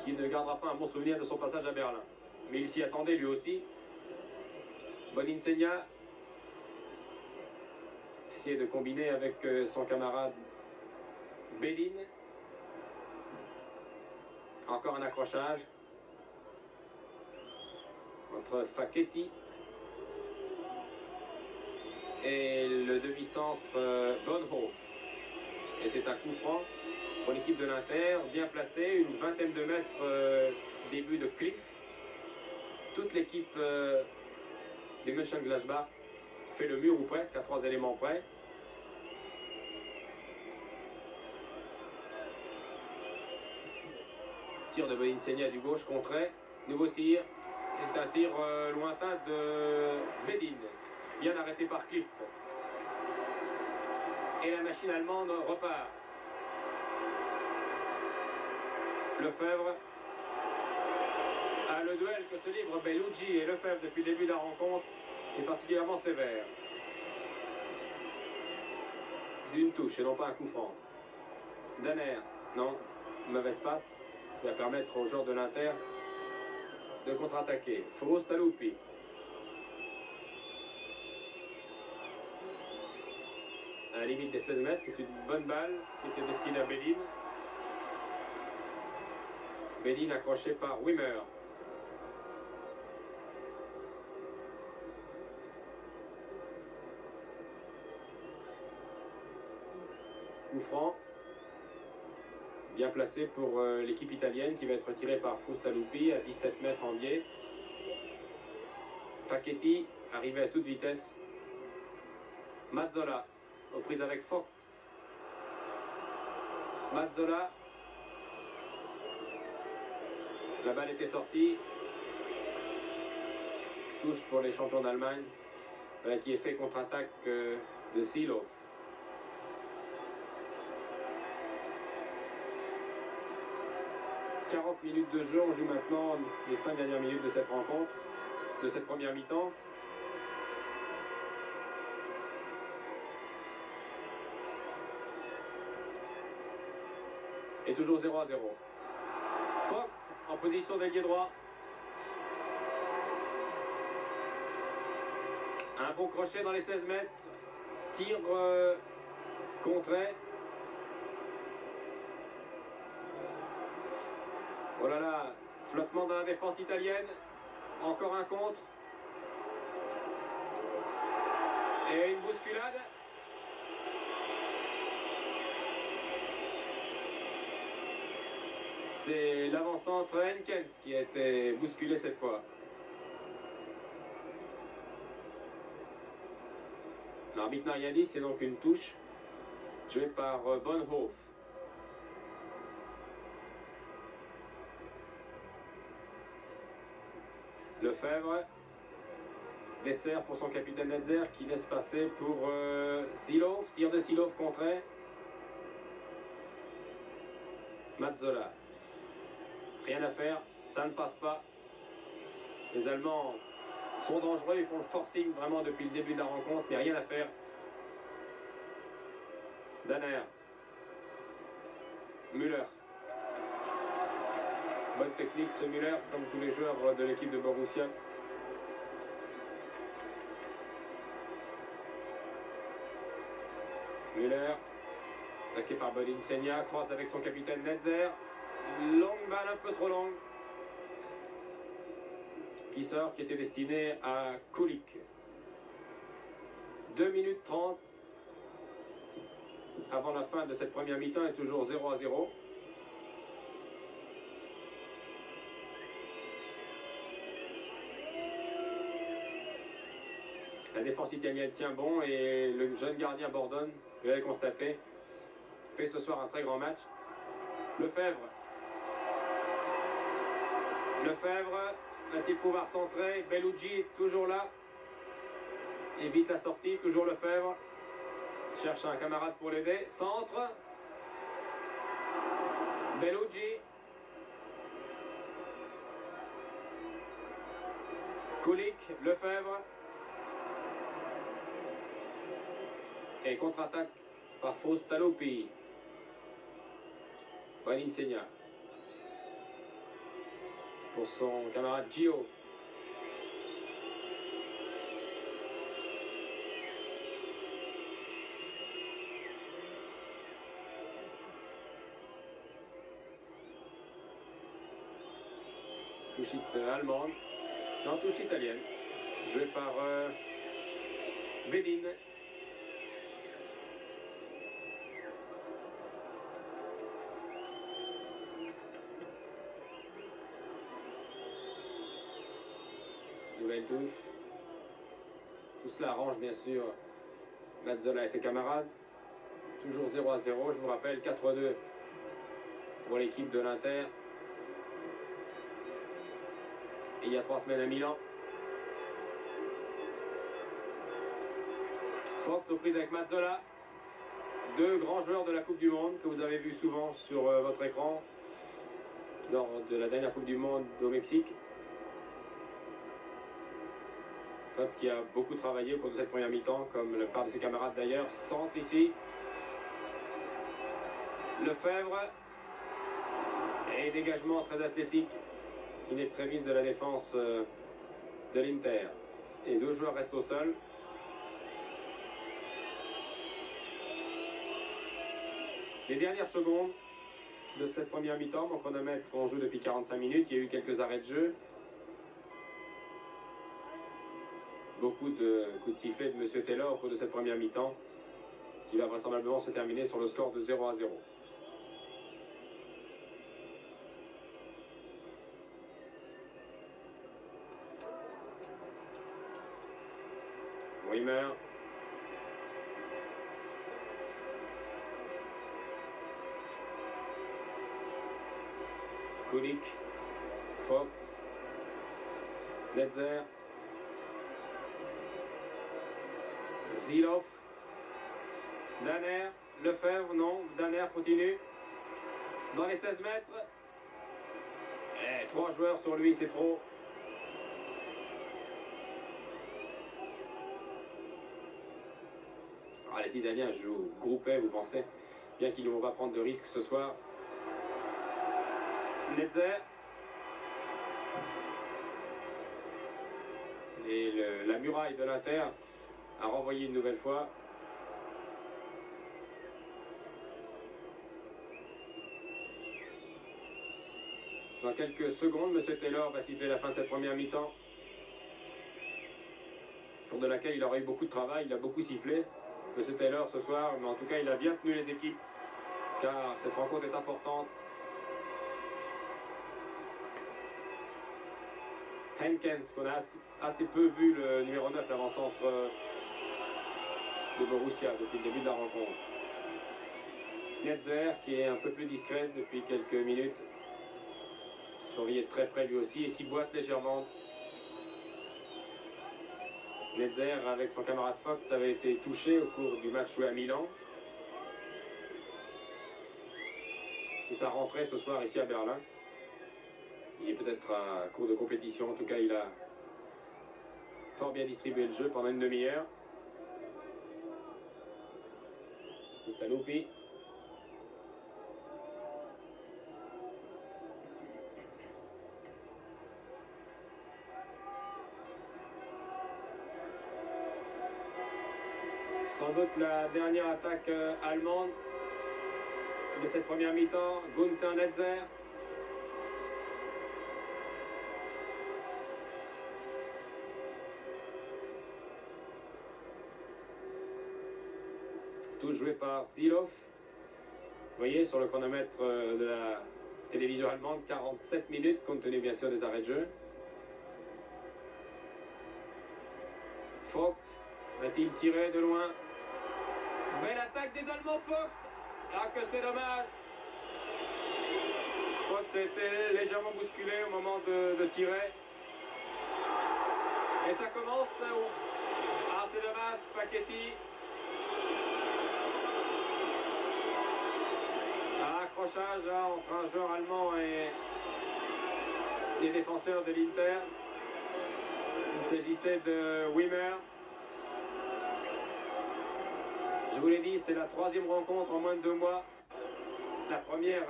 qui ne gardera pas un bon souvenir de son passage à Berlin. Mais il s'y attendait lui aussi. Boninsegna essayait de combiner avec son camarade Belin. Encore un accrochage entre Facchetti et le demi-centre Bonhoff. Et c'est un coup franc pour l'équipe de l'Inter, bien placé, une vingtaine de mètres début de Cliff. Toute l'équipe des Mönchengladbach fait le mur ou presque, à 3 éléments près. Tir de Boninsegna du gauche, contré. Nouveau tir. C'est un tir lointain de Bedin. Bien arrêté par Cliff. Et la machine allemande repart. Lefebvre a le duel que se livrent Bellucci et Lefebvre depuis le début de la rencontre est particulièrement sévère. D'une touche et non pas un coup franc. Danner, non, mauvaise passe, qui va permettre aux joueurs de l'Inter de contre-attaquer. Frustaluppi. À la limite des 16 mètres, c'est une bonne balle qui était destinée à Belin. Belin accroché par Wimmer. Coup franc. Bien placé pour l'équipe italienne qui va être tirée par Frustaluppi à 17 mètres en biais. Facchetti arrivé à toute vitesse. Mazzola aux prises avec Fock. Mazzola. La balle était sortie. Touche pour les champions d'Allemagne qui est fait contre-attaque de Silo. « 40 minutes de jeu, on joue maintenant les 5 dernières minutes de cette rencontre, de cette première mi-temps. Et toujours 0-0. Fox en position d'ailier droit. Un bon crochet dans les 16 mètres. Tir contré. Oh là là, flottement dans la défense italienne. Encore un contre. Et une bousculade. C'est l'avant-centre Henkens qui a été bousculé cette fois. L'arbitre n'a rien dit, c'est donc une touche jouée par Bonhoff. Lefebvre. Dessert pour son capitaine Netzer qui laisse passer pour Silov. Tir de Silov contré. Mazzola. Rien à faire, ça ne passe pas. Les Allemands sont dangereux, ils font le forcing vraiment depuis le début de la rencontre, mais rien à faire. Danner. Müller. Bonne technique ce Müller, comme tous les joueurs de l'équipe de Borussia. Müller, attaqué par Boninsegna, croise avec son capitaine Netzer. Longue balle, un peu trop longue. Qui sort, qui était destiné à Kulik. 2 minutes 30 avant la fin de cette première mi-temps et toujours 0-0. La défense italienne tient bon et le jeune gardien Bordone, vous l'avez constaté, fait ce soir un très grand match. Lefebvre. Lefebvre, va-t-il pouvoir centrer? Bellucci toujours là. Évite la sortie, toujours Lefebvre. Cherche un camarade pour l'aider. Centre. Bellucci. Kulik, Lefebvre. Et contre-attaque par Faustalopi. Bonne Insegna. Pour son camarade Gio. Touche allemande. Non, touche italienne. Joué par Vedin. Nouvelle touche. Tout cela arrange bien sûr Mazzola et ses camarades. Toujours 0-0. Je vous rappelle 4-2 pour l'équipe de l'Inter. Et il y a 3 semaines à Milan. Forte aux prises avec Mazzola. Deux grands joueurs de la Coupe du Monde que vous avez vu souvent sur votre écran lors de la dernière Coupe du Monde au Mexique. Fox qui a beaucoup travaillé au cours de cette première mi-temps, comme la plupart de ses camarades d'ailleurs. Centre ici. Lefebvre. Et dégagement très athlétique. In extremis de la défense de l'Inter. Et deux joueurs restent au sol. Les dernières secondes de cette première mi-temps, mon chronomètre en joue depuis 45 minutes, il y a eu quelques arrêts de jeu. Beaucoup de coups de sifflet de M. Taylor au cours de cette première mi-temps, qui va vraisemblablement se terminer sur le score de 0-0. Wimmer. Kulik. Fox. Netzer. Zilov. Danner. Lefebvre, non. Danner continue. Dans les 16 mètres. Et 3 joueurs sur lui, c'est trop. Ah, les Italiens jouent groupés, vous pensez, bien qu'ils ne vont pas prendre de risques ce soir. Netzer. Et la muraille de l'Inter a renvoyé une nouvelle fois. Dans quelques secondes, M. Taylor va siffler la fin de cette première mi-temps, pour de laquelle il aura eu beaucoup de travail. Il a beaucoup sifflé, M. Taylor, ce soir, mais en tout cas, il a bien tenu les équipes, car cette rencontre est importante. Henkens, qu'on a assez peu vu, le numéro 9, l'avant-centre de Borussia depuis le début de la rencontre. Netzer, qui est un peu plus discret depuis quelques minutes, surveillé de très près lui aussi, et qui boite légèrement. Netzer, avec son camarade Fox, avait été touché au cours du match joué à Milan. C'est sa rentrée ce soir ici à Berlin. Il est peut-être à court de compétition. En tout cas, il a fort bien distribué le jeu pendant une demi-heure. Faustalopi. Sans doute la dernière attaque allemande de cette première mi-temps. Günther Netzer. Tout joué par Zilov. Vous voyez sur le chronomètre de la télévision allemande, 47 minutes, compte tenu bien sûr des arrêts de jeu. Fox va-t-il tirer de loin? Belle attaque des Allemands, Fox. Ah, que c'est dommage. Fox a été légèrement bousculé au moment de tirer. Et ça commence. Ah, c'est dommage, Paquetti. Accrochage entre un joueur allemand et les défenseurs de l'Inter. Il s'agissait de Wimmer. Je vous l'ai dit, c'est la troisième rencontre en moins de 2 mois. La première,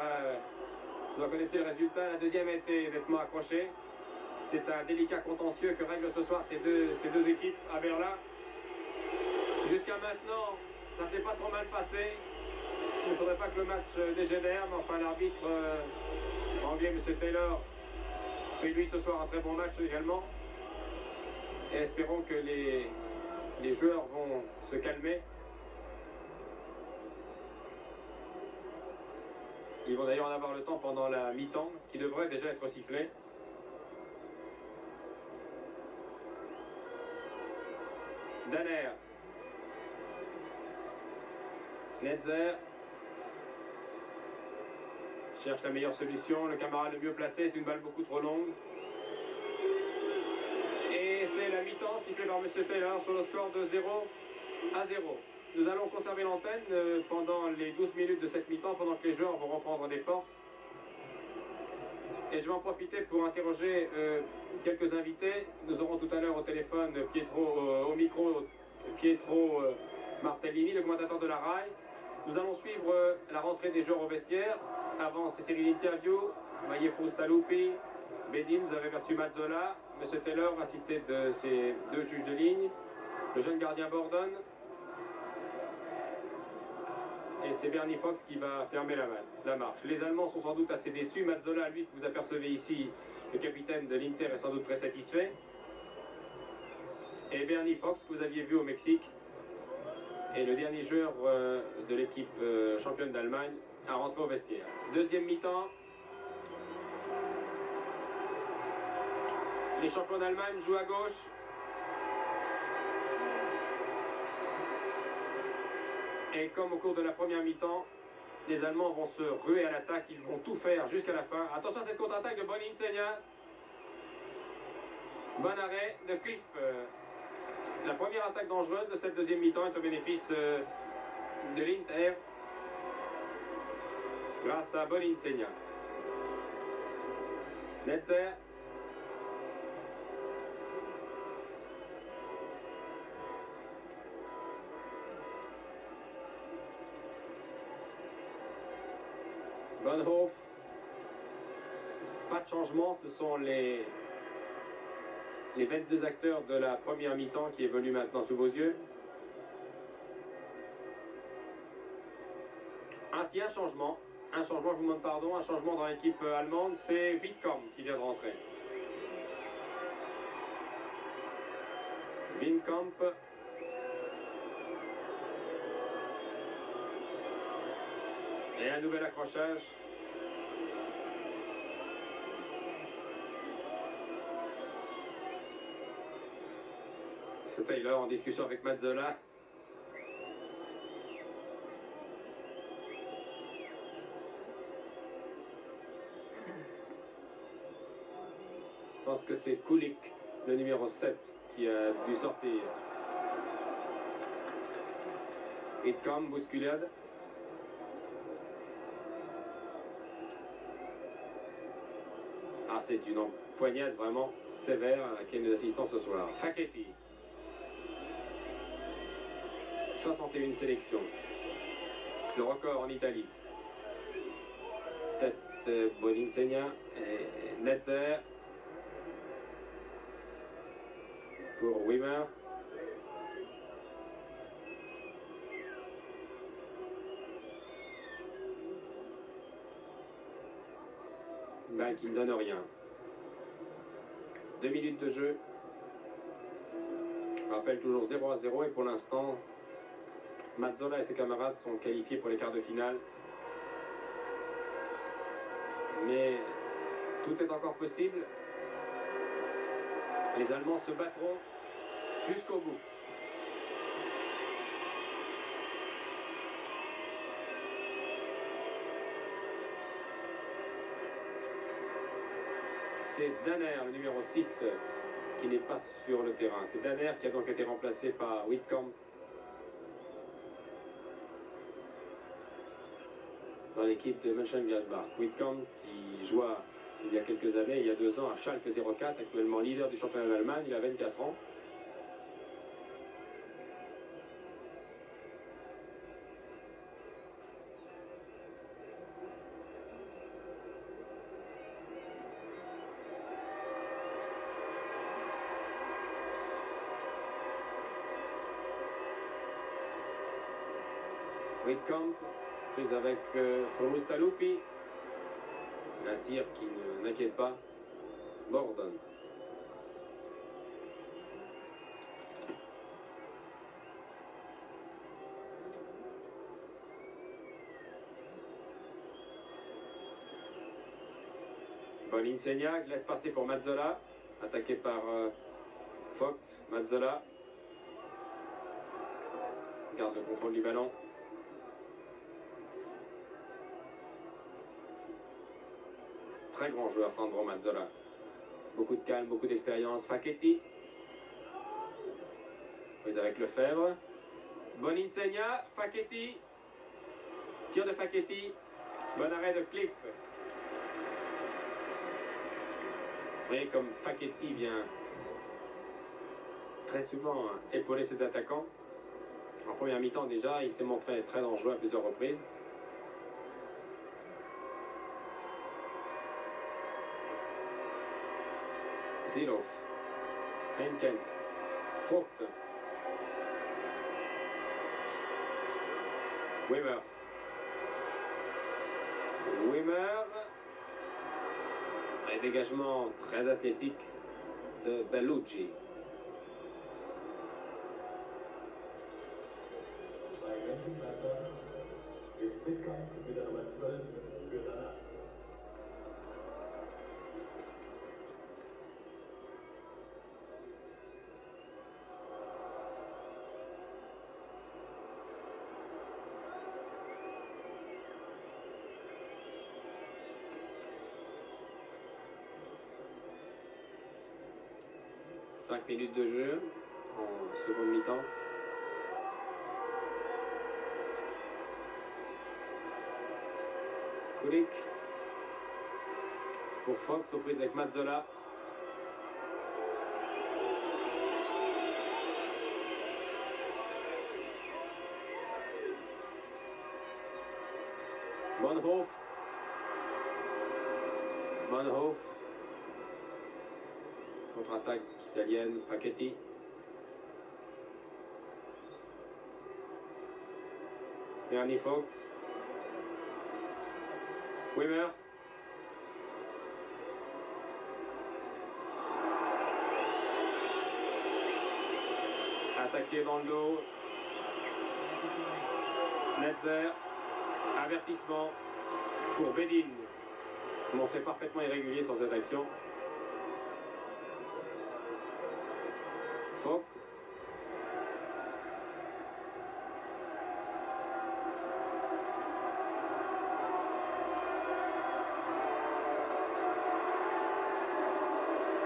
vous en connaissez le résultat, la deuxième a été nettement accrochée. C'est un délicat contentieux que règlent ce soir ces deux équipes à Berlin. Jusqu'à maintenant, ça ne s'est pas trop mal passé. Il ne faudrait pas que le match dégénère, mais enfin l'arbitre anglais, M. Taylor, fait lui ce soir un très bon match également. Et espérons que les joueurs vont se calmer. Ils vont d'ailleurs en avoir le temps pendant la mi-temps, qui devrait déjà être sifflée. Danner. Netzer. Cherche la meilleure solution. Le camarade le mieux placé, c'est une balle beaucoup trop longue. Et c'est la mi-temps sifflée par M. Taylor sur le score de 0-0. Nous allons conserver l'antenne pendant les 12 minutes de cette mi-temps, pendant que les joueurs vont reprendre des forces. Et je vais en profiter pour interroger quelques invités. Nous aurons tout à l'heure au téléphone au micro Pietro Martellini, le commentateur de la RAI. Nous allons suivre la rentrée des joueurs au vestiaire. Avant ces séries d'interviews, Maillefou Staloupi, Bedin, vous avez reçu Mazzola. M. Taylor va citer de ses 2 juges de ligne. Le jeune gardien Bordon. Et c'est Bernie Fox qui va fermer la marche. Les Allemands sont sans doute assez déçus. Mazzola, lui, que vous apercevez ici, le capitaine de l'Inter, est sans doute très satisfait. Et Bernie Fox, que vous aviez vu au Mexique, est le dernier joueur de l'équipe championne d'Allemagne à rentrer au vestiaire. Deuxième mi-temps. Les champions d'Allemagne jouent à gauche. Et comme au cours de la première mi-temps, les Allemands vont se ruer à l'attaque, ils vont tout faire jusqu'à la fin. Attention à cette contre-attaque de Boninsegna. Bon arrêt de Cliff. La première attaque dangereuse de cette deuxième mi-temps est au bénéfice de l'Inter. Grâce à Boninsegna. Netzer. Bonhoff. Pas de changement, ce sont les 22 acteurs de la première mi-temps qui évoluent maintenant sous vos yeux. Ainsi, un changement, je vous demande pardon, un changement dans l'équipe allemande, c'est Wittkamp qui vient de rentrer. Wittkamp. Et un nouvel accrochage. C'est Taylor en discussion avec Mazzola. Je pense que c'est Kulik, le numéro 7, qui a dû sortir. Wittkamp, bousculade. Ah, c'est une empoignade vraiment sévère à laquelle nous assistons ce soir. Facchetti. 61 sélections. Le record en Italie. Tête Boninsegna et Netzer. Pour Wimmer. Balle qui ne donne rien. 2 minutes de jeu. Je rappelle toujours 0-0 et pour l'instant, Mazzola et ses camarades sont qualifiés pour les quarts de finale. Mais tout est encore possible. Les Allemands se battront jusqu'au bout. C'est Danner, le numéro 6, qui n'est pas sur le terrain. C'est Danner qui a donc été remplacé par Wittkamp dans l'équipe de Mönchengladbach. Wittkamp qui joua il y a quelques années, il y a 2 ans, à Schalke 04, actuellement leader du championnat d'Allemagne, il a 24 ans. Ritkamp, prise avec Mustaloupi. Un tir qui n'inquiète pas Bordon. Boninsegna laisse passer pour Mazzola, attaqué par Fox. Mazzola garde le contrôle du ballon. Très grand joueur Sandro Mazzola. Beaucoup de calme, beaucoup d'expérience. Facchetti. Prise avec Lefebvre. Boninsegna, Facchetti. Tir de Facchetti. Bon arrêt de Cliff. Vous voyez comme Facchetti vient très souvent épauler ses attaquants. En première mi-temps déjà, il s'est montré très dangereux à plusieurs reprises. Zilov, Henkens, Vogt, Wimmer. Un dégagement très athlétique de Bellucci. Cinq minutes de jeu en seconde mi-temps. Kulik pour Fox, aux prises avec Mazzola. Bonhoff. Contre-attaque italienne, Facchetti. Bernie Fox. Wimmer. Attaqué dans le dos. Netzer. Avertissement pour Bedin. Montré parfaitement irrégulier sur cette action. Fox.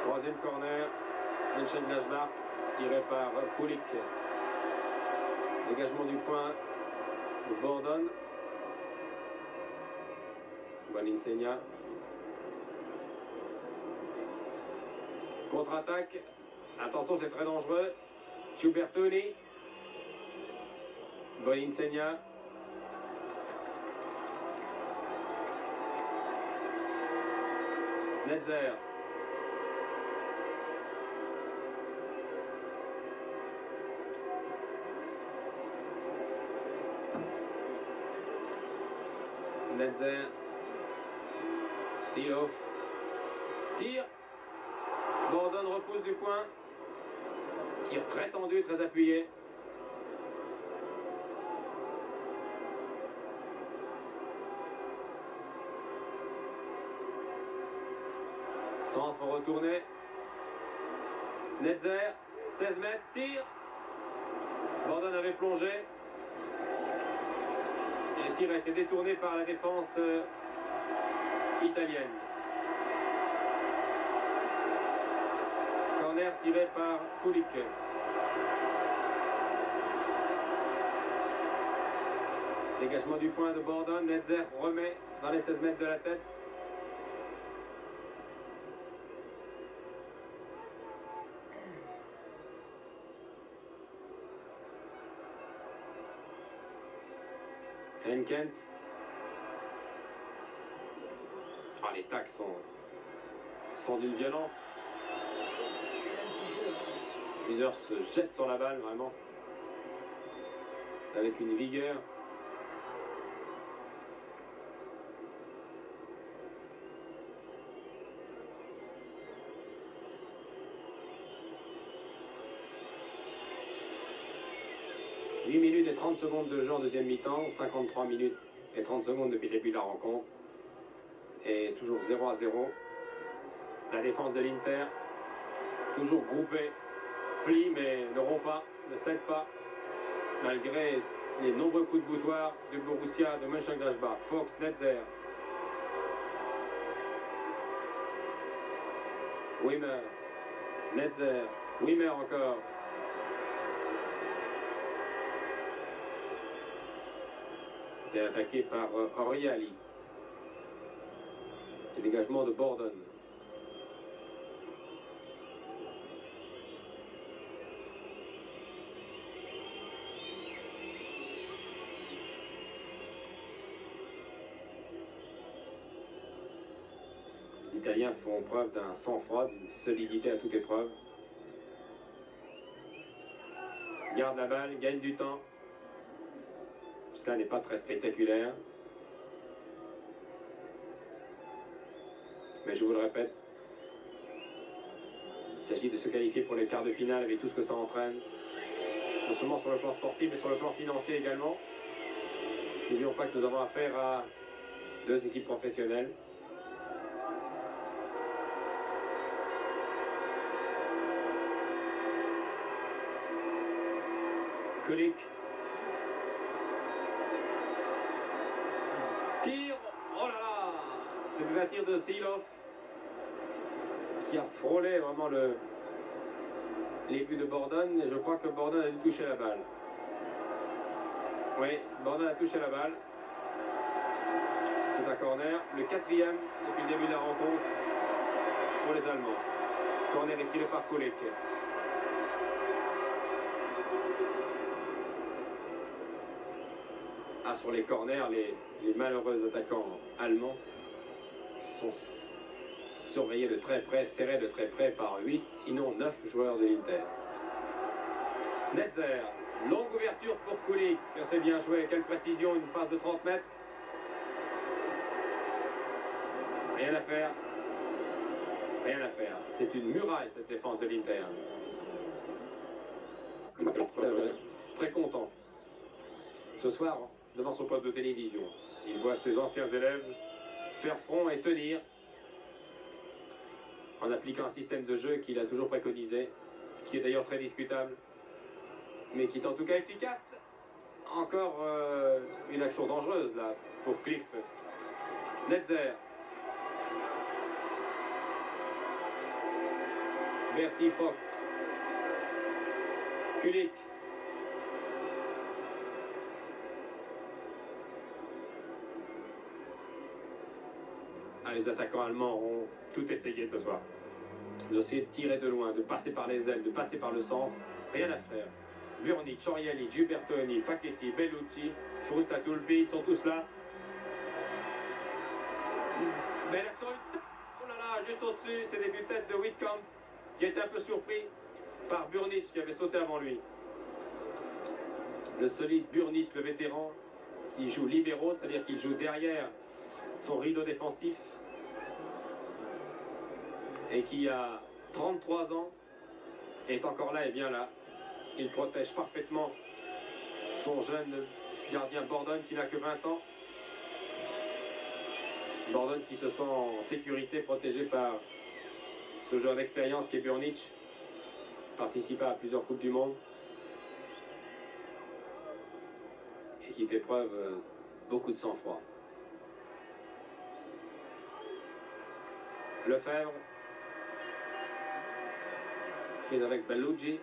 Troisième corner, Mönchengladbach, tiré par Kulik. Dégagement du point de Bordon. Boninsegna. Contre-attaque. Attention, c'est très dangereux. Giubertoni. Boninsegna. Netzer. Netzer. Silov. Tire. Bordon repousse du point. Tir très tendu, très appuyé. Centre retourné. Netzer. 16 mètres. Tire. Bordon avait plongé. Et le tir a été détourné par la défense italienne. Corner tiré par Kulik. Dégagement du point de Bordon. Netzer remet dans les 16 mètres de la tête. Henkens. Ah, les tacles sont d'une violence. Plusieurs se jettent sur la balle, vraiment. Avec une vigueur. 8 minutes et 30 secondes de jeu en deuxième mi-temps, 53 minutes et 30 secondes depuis le début de la rencontre. Et toujours 0-0. La défense de l'Inter, toujours groupée, plie mais ne rompt pas, ne cède pas, malgré les nombreux coups de boutoir du Borussia de Mönchengladbach. Fox, Netzer, Wimmer, Netzer, Wimmer encore. C'était attaqué par Oriali. Le dégagement de Borden. Les Italiens font preuve d'un sang-froid, d'une solidité à toute épreuve. Garde la balle, gagne du temps. Cela n'est pas très spectaculaire. Mais je vous le répète, il s'agit de se qualifier pour les quarts de finale avec tout ce que ça entraîne. Non seulement sur le plan sportif, mais sur le plan financier également. N'oublions pas que nous avons affaire à deux équipes professionnelles. Kulik. Tir. Oh là là. C'est un tir de Silov qui a frôlé vraiment les buts de Borden. Et je crois que Borden a dû toucher la balle. Oui, Borden a touché la balle. C'est un corner. Le quatrième depuis le début de la rencontre pour les Allemands. Corner est tiré par Kulik. Ah, sur les corners, les malheureux attaquants allemands sont surveillés de très près, serrés de très près par 8, sinon 9 joueurs de l'Inter. Netzer, longue ouverture pour Kulik, c'est bien joué, quelle précision, une passe de 30 mètres. Rien à faire. Rien à faire. C'est une muraille cette défense de l'Inter. Très content. Ce soir, devant son poste de télévision, il voit ses anciens élèves faire front et tenir en appliquant un système de jeu qu'il a toujours préconisé, qui est d'ailleurs très discutable, mais qui est en tout cas efficace. Encore une action dangereuse là pour Cliff. Netzer. Berti, Fox. Kulik. Les attaquants allemands ont tout essayé ce soir. Ils ont essayé de tirer de loin, de passer par les ailes, de passer par le centre. Rien à faire. Burnic, Oriali, Gibertoni, Facchetti, Bellucci, Frustatulpi, ils sont tous là. Mais l'action, oh là là, juste au-dessus, c'est des buts-têtes de Whitcomb, qui était un peu surpris par Burnic, qui avait sauté avant lui. Le solide Burnic, le vétéran, qui joue libéraux, c'est-à-dire qu'il joue derrière son rideau défensif, et qui a 33 ans, est encore là et bien là. Il protège parfaitement son jeune gardien Borden qui n'a que 20 ans. Borden qui se sent en sécurité, protégé par ce joueur d'expérience qui est Burnic, participa à plusieurs Coupes du Monde et qui fait preuve beaucoup de sang-froid. Lefebvre, prise avec Bellucci.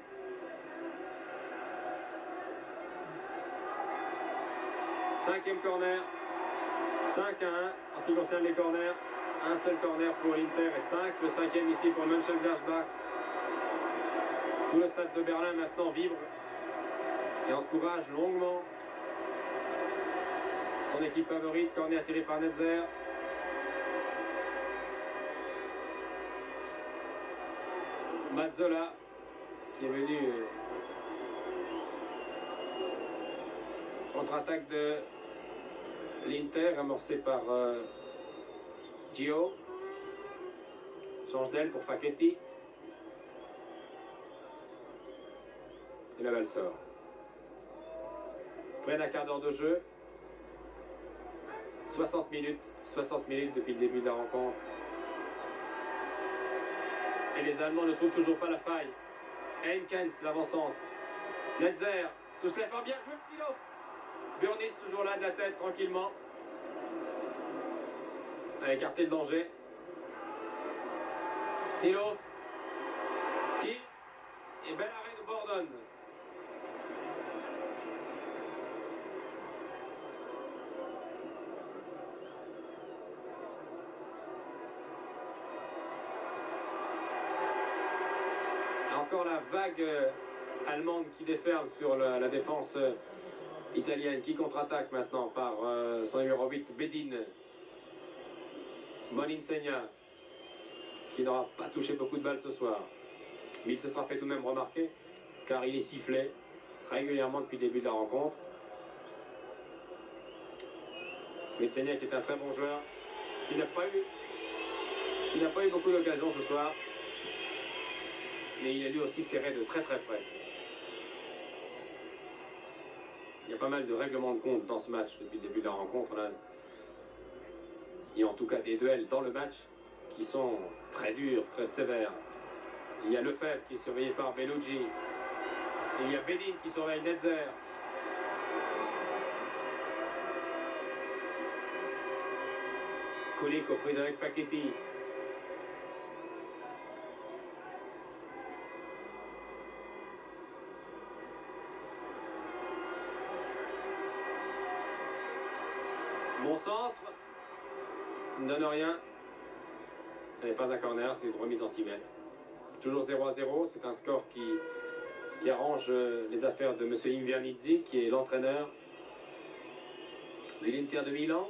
Cinquième corner, 5-1 en ce qui concerne les corners. Un seul corner pour l'Inter et 5. Le cinquième ici pour Mönchengladbach. Tout le stade de Berlin maintenant vibre et encourage longuement son équipe favorite. Corner tiré par Netzer. Mazzola qui est venu contre-attaque de l'Inter amorcé par Gio. Change d'aile pour Facchetti. Et la balle sort. près d'un quart d'heure de jeu. 60 minutes depuis le début de la rencontre. Et les Allemands ne trouvent toujours pas la faille. Henkens, l'avancante. Netzer, tout cela fort bien joué, Silov. Burnis toujours là de la tête, tranquillement. A écarté le danger. Silov. Qui et bel arrêt de Bordon. Encore la vague allemande qui déferle sur la défense italienne, qui contre-attaque maintenant par son numéro 8, Bedin. Moninsegna, qui n'aura pas touché beaucoup de balles ce soir. Mais il se sera fait tout de même remarquer, car il est sifflé régulièrement depuis le début de la rencontre. Moninsegna qui est un très bon joueur, qui n'a pas eu beaucoup d'occasions ce soir. Mais il a lui aussi serré de très très près. Il y a pas mal de règlements de compte dans ce match depuis le début de la rencontre. Là. Il y a en tout cas des duels dans le match qui sont très durs, très sévères. Il y a Lefebvre qui est surveillé par Bellucci. Il y a Bedin qui surveille Netzer. Kulik aux prises avec Faketi. Bon centre, ne donne rien. Ce n'est pas un corner, c'est une remise en 6 mètres. Toujours 0-0, c'est un score qui arrange les affaires de M. Invernizzi, qui est l'entraîneur de l'Inter de Milan,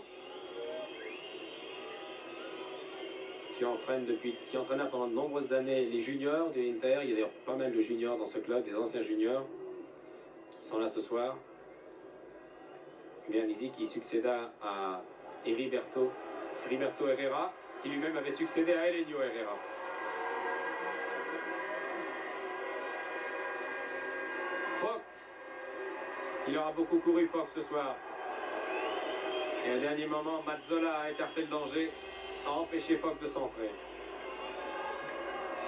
qui entraîna pendant de nombreuses années les juniors de l'Inter. Il y a d'ailleurs pas mal de juniors dans ce club, des anciens juniors, qui sont là ce soir. Invernizzi qui succéda à Heriberto Herrera, qui lui-même avait succédé à Elenio Herrera. Fox, il aura beaucoup couru Fox ce soir. Et au dernier moment, Mazzola a écarté le danger, a empêché Fox de centrer.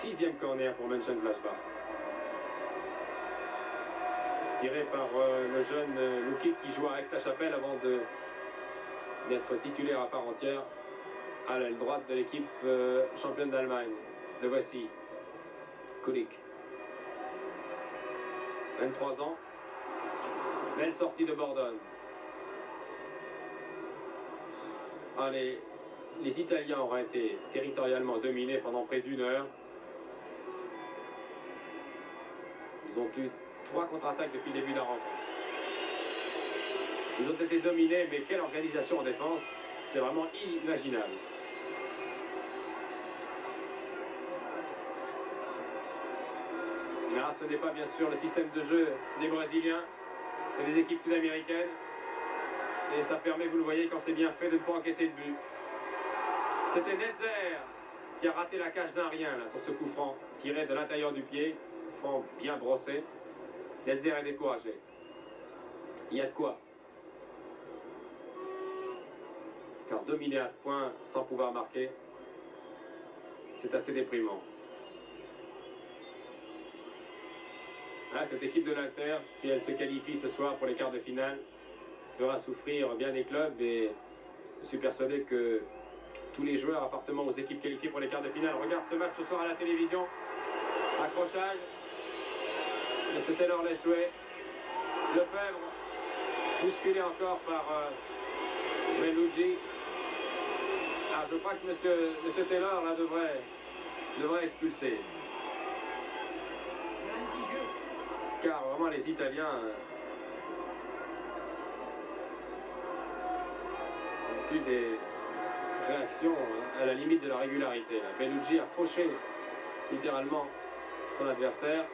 6e corner pour Mönchengladbach. Tiré par le jeune Lukic qui joue à Aix-la-Chapelle avant d'être titulaire à part entière à l'aile droite de l'équipe championne d'Allemagne. Le voici, Kulik. 23 ans. Belle sortie de Bordon. Les Italiens auraient été territorialement dominés pendant près d'une heure. Ils ont eu 3 contre-attaques depuis le début de la rencontre. Ils ont été dominés, mais quelle organisation en défense, c'est vraiment inimaginable. Là, ce n'est pas bien sûr le système de jeu des Brésiliens, c'est des équipes sud-américaines. Et ça permet, vous le voyez, quand c'est bien fait, de ne pas encaisser de but. C'était Netzer qui a raté la cage d'un rien là, sur ce coup franc, tiré de l'intérieur du pied, franc bien brossé. Netzer est découragé. Il y a de quoi. Car dominer à ce point sans pouvoir marquer, c'est assez déprimant. Là, cette équipe de l'Inter, si elle se qualifie ce soir pour les quarts de finale, fera souffrir bien des clubs, et je suis persuadé que tous les joueurs appartenant aux équipes qualifiées pour les quarts de finale regardent ce match ce soir à la télévision. Accrochage. M. Taylor l'a joué. Lefebvre, bousculé encore par Bellucci. Je crois que M. Taylor là, devrait expulser. Car vraiment les Italiens ont eu des réactions à la limite de la régularité. Bellucci a fauché littéralement son adversaire.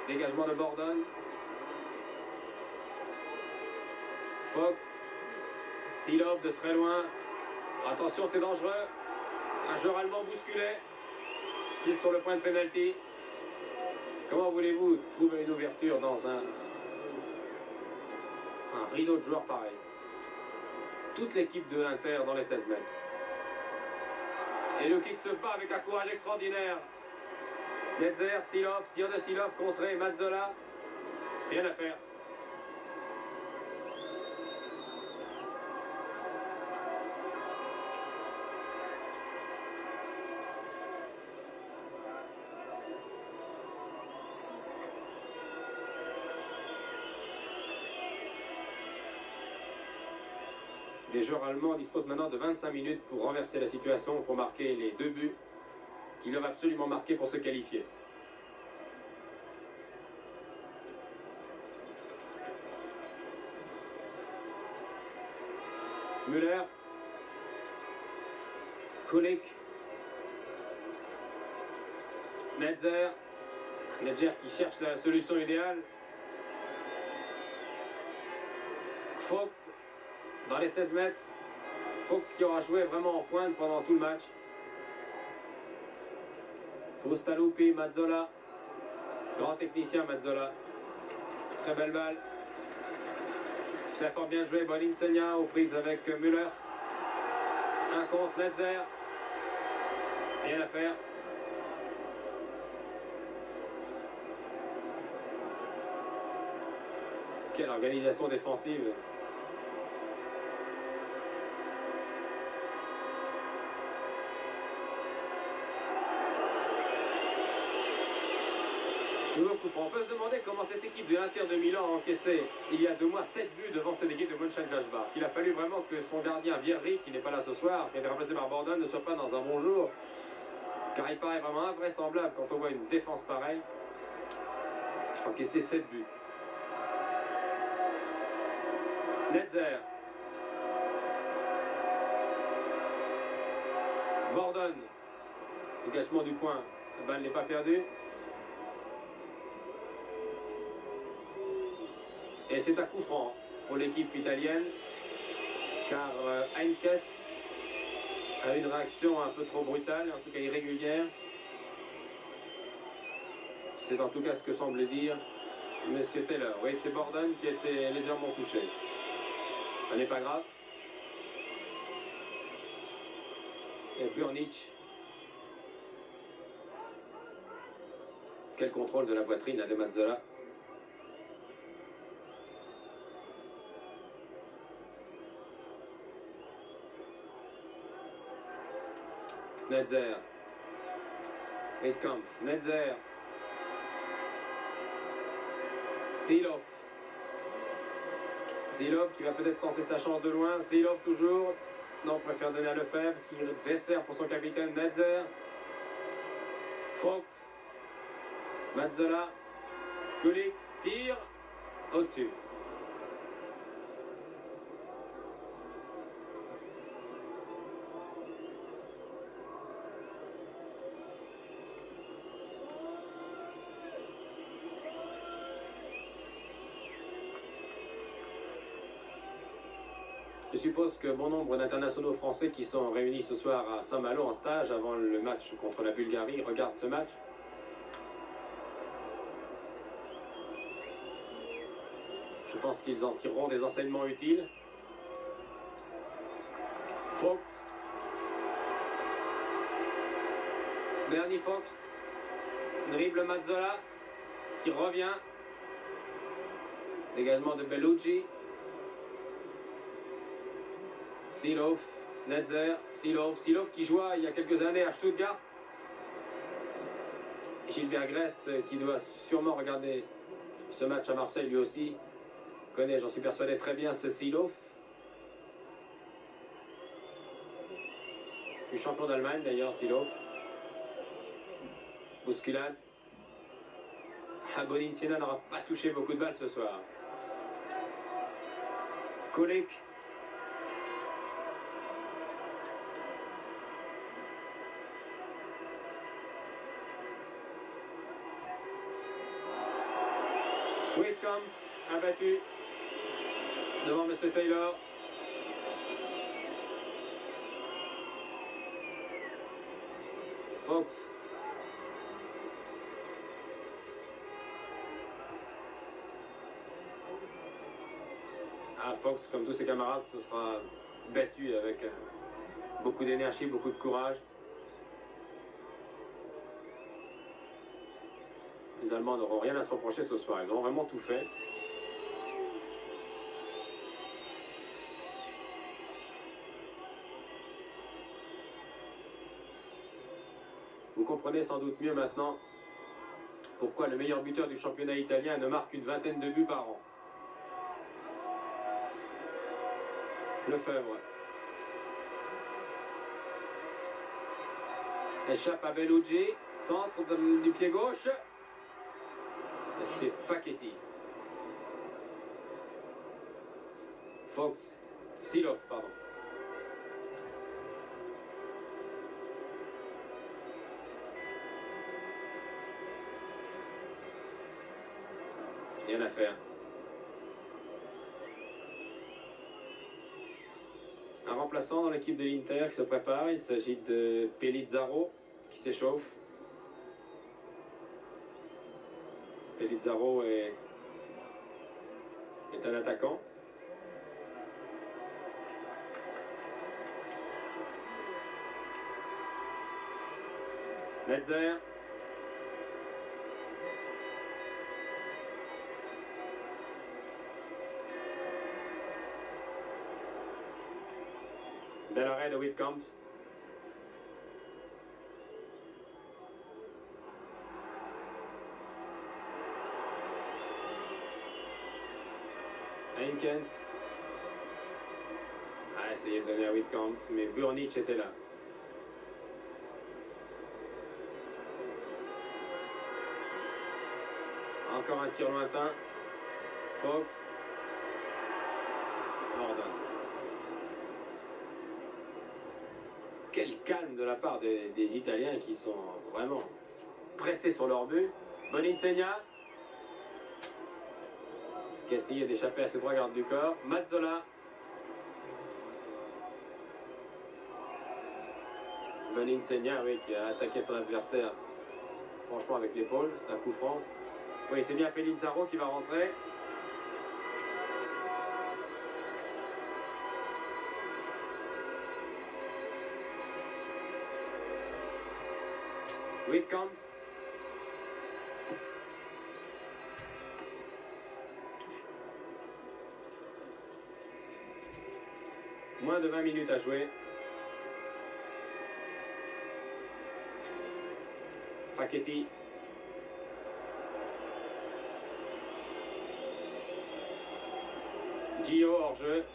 Dégagement de Bordon. Fox. Silov de très loin. Attention, c'est dangereux. Un joueur allemand bousculé. Qui est sur le point de pénalty. Comment voulez-vous trouver une ouverture dans Un rideau de joueurs pareil. Toute l'équipe de l'Inter dans les 16 mètres. Et le kick se bat avec un courage extraordinaire. Netzer, Silov, tir de Silov, contré, Mazzola. Rien à faire. Les joueurs allemands disposent maintenant de 25 minutes pour renverser la situation, pour marquer les 2 buts qu'ils doivent absolument marquer pour se qualifier. Müller, Kulik, Netzer qui cherche la solution idéale. Vogt dans les 16 mètres. Vogt qui aura joué vraiment en pointe pendant tout le match. Frustalupi, Mazzola. Grand technicien Mazzola. Très belle balle. C'est fort bien joué, bonne Insegna aux prises avec Müller. Un contre Netzer. Rien à faire. Quelle organisation défensive. Nouveau coup franc. On peut se demander comment cette équipe de l'Inter de Milan a encaissé il y a 2 mois 7 buts devant cette équipe de Mönchengladbach. Il a fallu vraiment que son gardien Vieri, qui n'est pas là ce soir, qui a été remplacé par Bordon, ne soit pas dans un bon jour. Car il paraît vraiment invraisemblable quand on voit une défense pareille encaisser 7 buts. Netzer. Bordon. Dégagement du point. La balle n'est pas perdue. Et c'est un coup franc pour l'équipe italienne, car Heinkes a une réaction un peu trop brutale, en tout cas irrégulière. C'est en tout cas ce que semble dire M. Taylor. Oui, c'est Bordon qui a été légèrement touché. Ce n'est pas grave. Et Burnic. Quel contrôle de la poitrine à De Mazzola. Netzer. Weitkampf. Netzer. Silov. Silov qui va peut-être tenter sa chance de loin. Silov toujours. Non, préfère donner à Lefebvre qui dessert pour son capitaine Netzer. Vogt. Mazzola. Kulik. Tire. Au-dessus. Je suppose que bon nombre d'internationaux français qui sont réunis ce soir à Saint-Malo en stage avant le match contre la Bulgarie regardent ce match. Je pense qu'ils en tireront des enseignements utiles. Vogt. Bernie Vogt. Dribble Mazzola qui revient. Dégagement de Bellucci. Silov, Netzer, Silov qui jouait il y a quelques années à Stuttgart. Gilbert Gress qui doit sûrement regarder ce match à Marseille lui aussi. Connaît, j'en suis persuadé, très bien ce Silov. Je suis champion d'Allemagne d'ailleurs, Silov. Bousculade. Bonin Siena n'aura pas touché beaucoup de balles ce soir. Kulik. Weitkampf abattu devant M. Taylor. Vogt. Ah, Fox, comme tous ses camarades, se sera battu avec beaucoup d'énergie, beaucoup de courage. Les Allemands n'auront rien à se reprocher ce soir. Ils ont vraiment tout fait. Vous comprenez sans doute mieux maintenant pourquoi le meilleur buteur du championnat italien ne marque qu'une vingtaine de buts par an. Lefebvre. Échappe à Bellucci. Centre du pied gauche. C'est Facchetti. Fox. Silov, pardon. Rien à faire. Un remplaçant dans l'équipe de l'Inter qui se prépare. Il s'agit de Pellizzaro qui s'échauffe. Pellizzaro est un attaquant. Netzer. Bel arrêt de Wittkamp. Henkens a essayé de donner à Wittkamp, mais Burnic était là. Encore un tir lointain. Fox. Ordonne. Quel calme de la part des Italiens qui sont vraiment pressés sur leur but. Boninsegna qui a essayé d'échapper à ses trois gardes du corps. Mazzola. Boninsegna, oui, qui a attaqué son adversaire franchement avec l'épaule. C'est un coup franc. Oui, c'est bien Pellizzaro qui va rentrer. Wittkamp. Moins de 20 minutes à jouer. Facchetti. Gio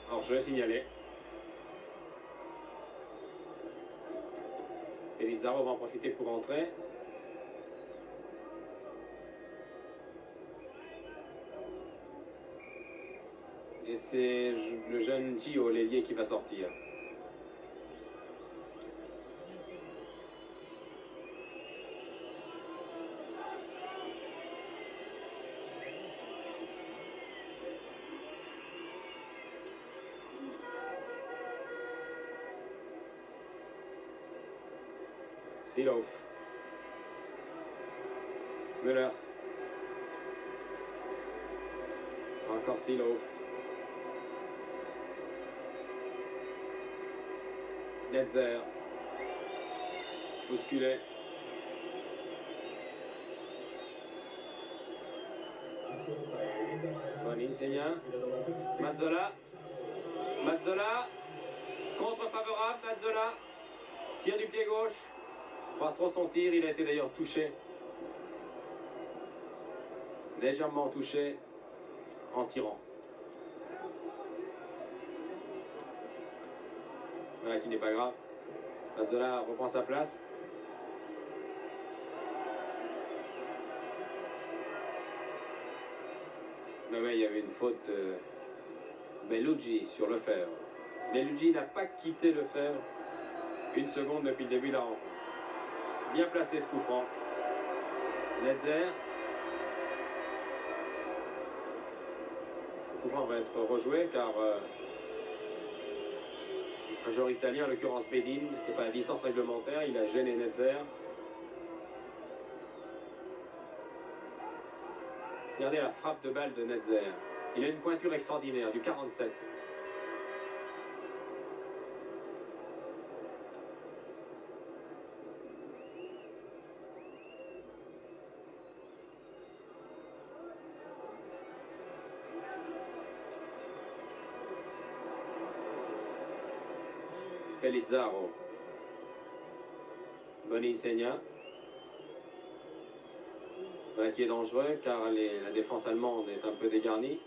hors-jeu signalé. Pellizzaro va en profiter pour entrer. Et c'est le jeune Gio, l'ailier, qui va sortir. Silov. Müller. Encore Silov. Netzer. Bousculé. Boninsegna. Mazzola. Mazzola. Contre favorable. Mazzola. Tire du pied gauche. Croise trop son tir. Il a été d'ailleurs touché. Légèrement touché en tirant. Voilà qui n'est pas grave. Mazzola reprend sa place. Mais oui, il y avait une faute Bellucci sur Lefebvre. Bellucci n'a pas quitté Lefebvre une seconde depuis le début de la rencontre. Bien placé ce coup franc. Netzer. Le coup franc va être rejoué car un joueur italien, en l'occurrence Bedin, n'était pas à distance réglementaire, il a gêné Netzer. Regardez la frappe de balle de Netzer. Il a une pointure extraordinaire, du 47. Pellizzaro. Boninsegna. Qui est dangereux car la défense allemande est un peu dégarnie.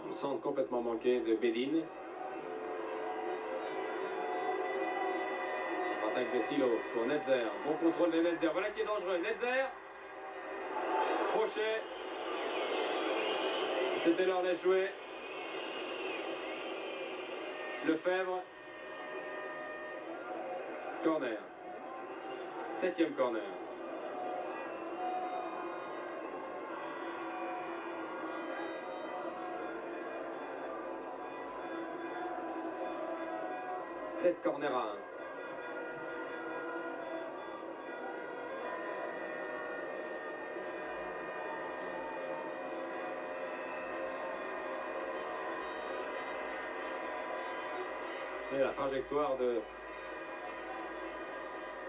Le centre complètement manqué de Bedin. Attaque de Silo pour Netzer. Bon contrôle de Netzer. Voilà qui est dangereux. Netzer. Crochet. C'était l'heure de jouer. Lefebvre. Corner. 7e corner. Corner à 1. Et la trajectoire de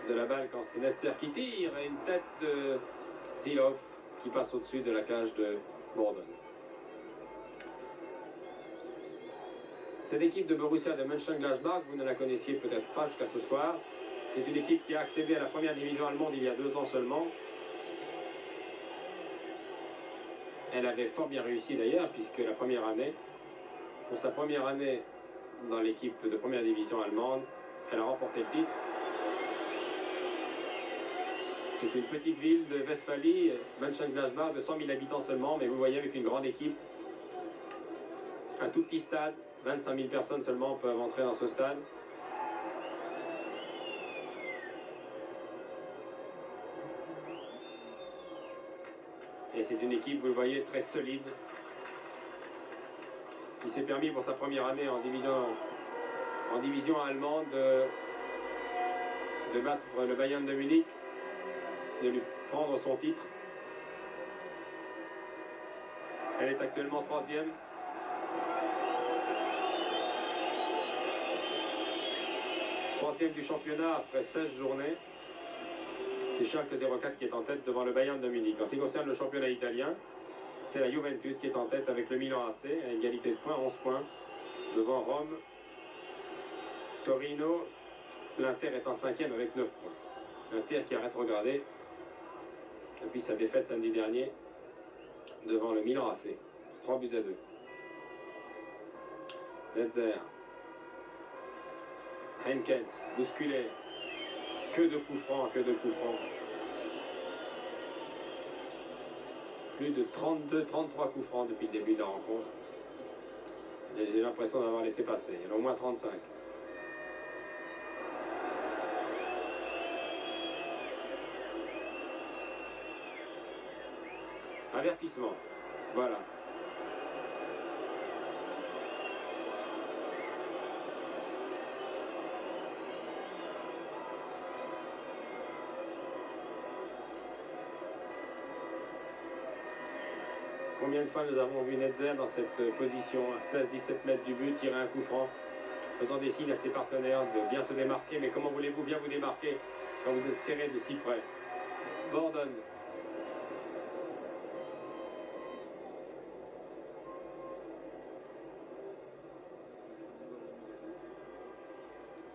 la balle quand c'est Netzer qui tire et une tête de Zilov qui passe au-dessus de la cage de Borden. Cette équipe de Borussia de Mönchengladbach, vous ne la connaissiez peut-être pas jusqu'à ce soir. C'est une équipe qui a accédé à la première division allemande il y a 2 ans seulement. Elle avait fort bien réussi d'ailleurs, puisque la première année, pour sa première année dans l'équipe de première division allemande, elle a remporté le titre. C'est une petite ville de Westphalie, Mönchengladbach, de 100 000 habitants seulement, mais vous voyez avec une grande équipe, un tout petit stade. 25 000 personnes seulement peuvent entrer dans ce stade. Et c'est une équipe, vous le voyez, très solide. Il s'est permis pour sa première année en division allemande de battre le Bayern de Munich, de lui prendre son titre. Elle est actuellement 3e. Troisième du championnat après 16 journées. C'est Schalke 04 qui est en tête devant le Bayern de Munich. En ce qui concerne le championnat italien, c'est la Juventus qui est en tête avec le Milan AC à égalité de points, 11 points, devant Rome, Torino. L'Inter est en 5e avec 9 points. L'Inter qui a rétrogradé depuis sa défaite samedi dernier devant le Milan AC. 3-2. Netzer. Henkens, bousculé. Que de coups francs, que de coups francs. Plus de 32-33 coups francs depuis le début de la rencontre. J'ai l'impression d'avoir laissé passer. Il y en a au moins 35. Avertissement. Voilà. Combien de fois nous avons vu Netzer dans cette position, à 16-17 mètres du but, tirer un coup franc, faisant des signes à ses partenaires de bien se démarquer. Mais comment voulez-vous bien vous démarquer quand vous êtes serré de si près? Borden.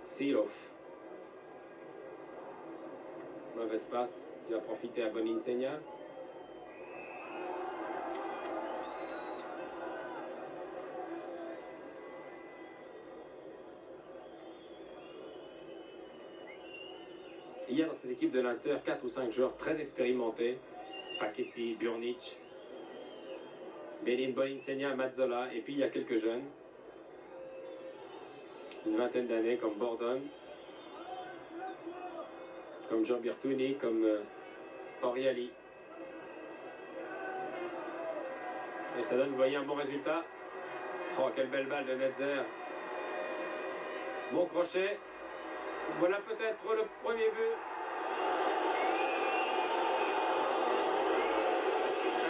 Silov. Mauvaise passe qui va profiter à Boninsegna. Il y a dans cette équipe de l'Inter 4 ou 5 joueurs très expérimentés. Paquetti, Burnic, Bedin, Boninsegna, Mazzola. Et puis il y a quelques jeunes. Une vingtaine d'années comme Borden, comme Jean Birtuni, comme Oriali. Et ça donne, vous voyez, un bon résultat. Oh, quelle belle balle de Netzer. Bon crochet. Voilà peut-être le premier but.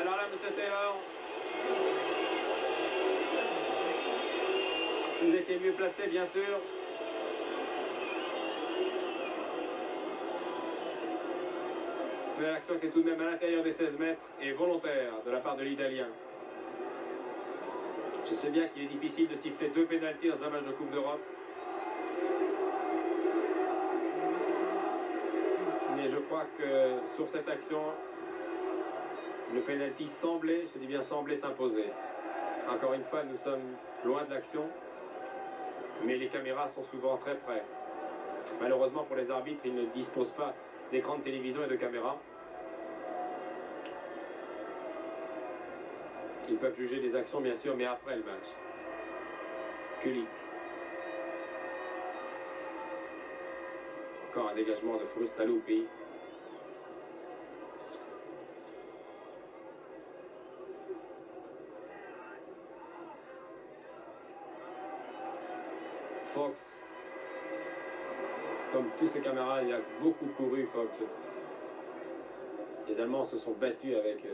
Alors là, M. Taylor, Vous étiez mieux placé, bien sûr. Mais l'action qui est tout de même à l'intérieur des 16 mètres est volontaire de la part de l'Italien. Je sais bien qu'il est difficile de siffler 2 pénaltys dans un match de Coupe d'Europe. Mais je crois que sur cette action, le pénalty semblait, je dis bien semblait, s'imposer. Encore une fois, nous sommes loin de l'action, mais les caméras sont souvent très près. Malheureusement pour les arbitres, ils ne disposent pas d'écran de télévision et de caméras. Ils peuvent juger les actions, bien sûr, mais après le match. Kulik. Encore un dégagement de Frustalupi. Fox. Comme tous ses camarades, il a beaucoup couru, Fox. Les Allemands se sont battus avec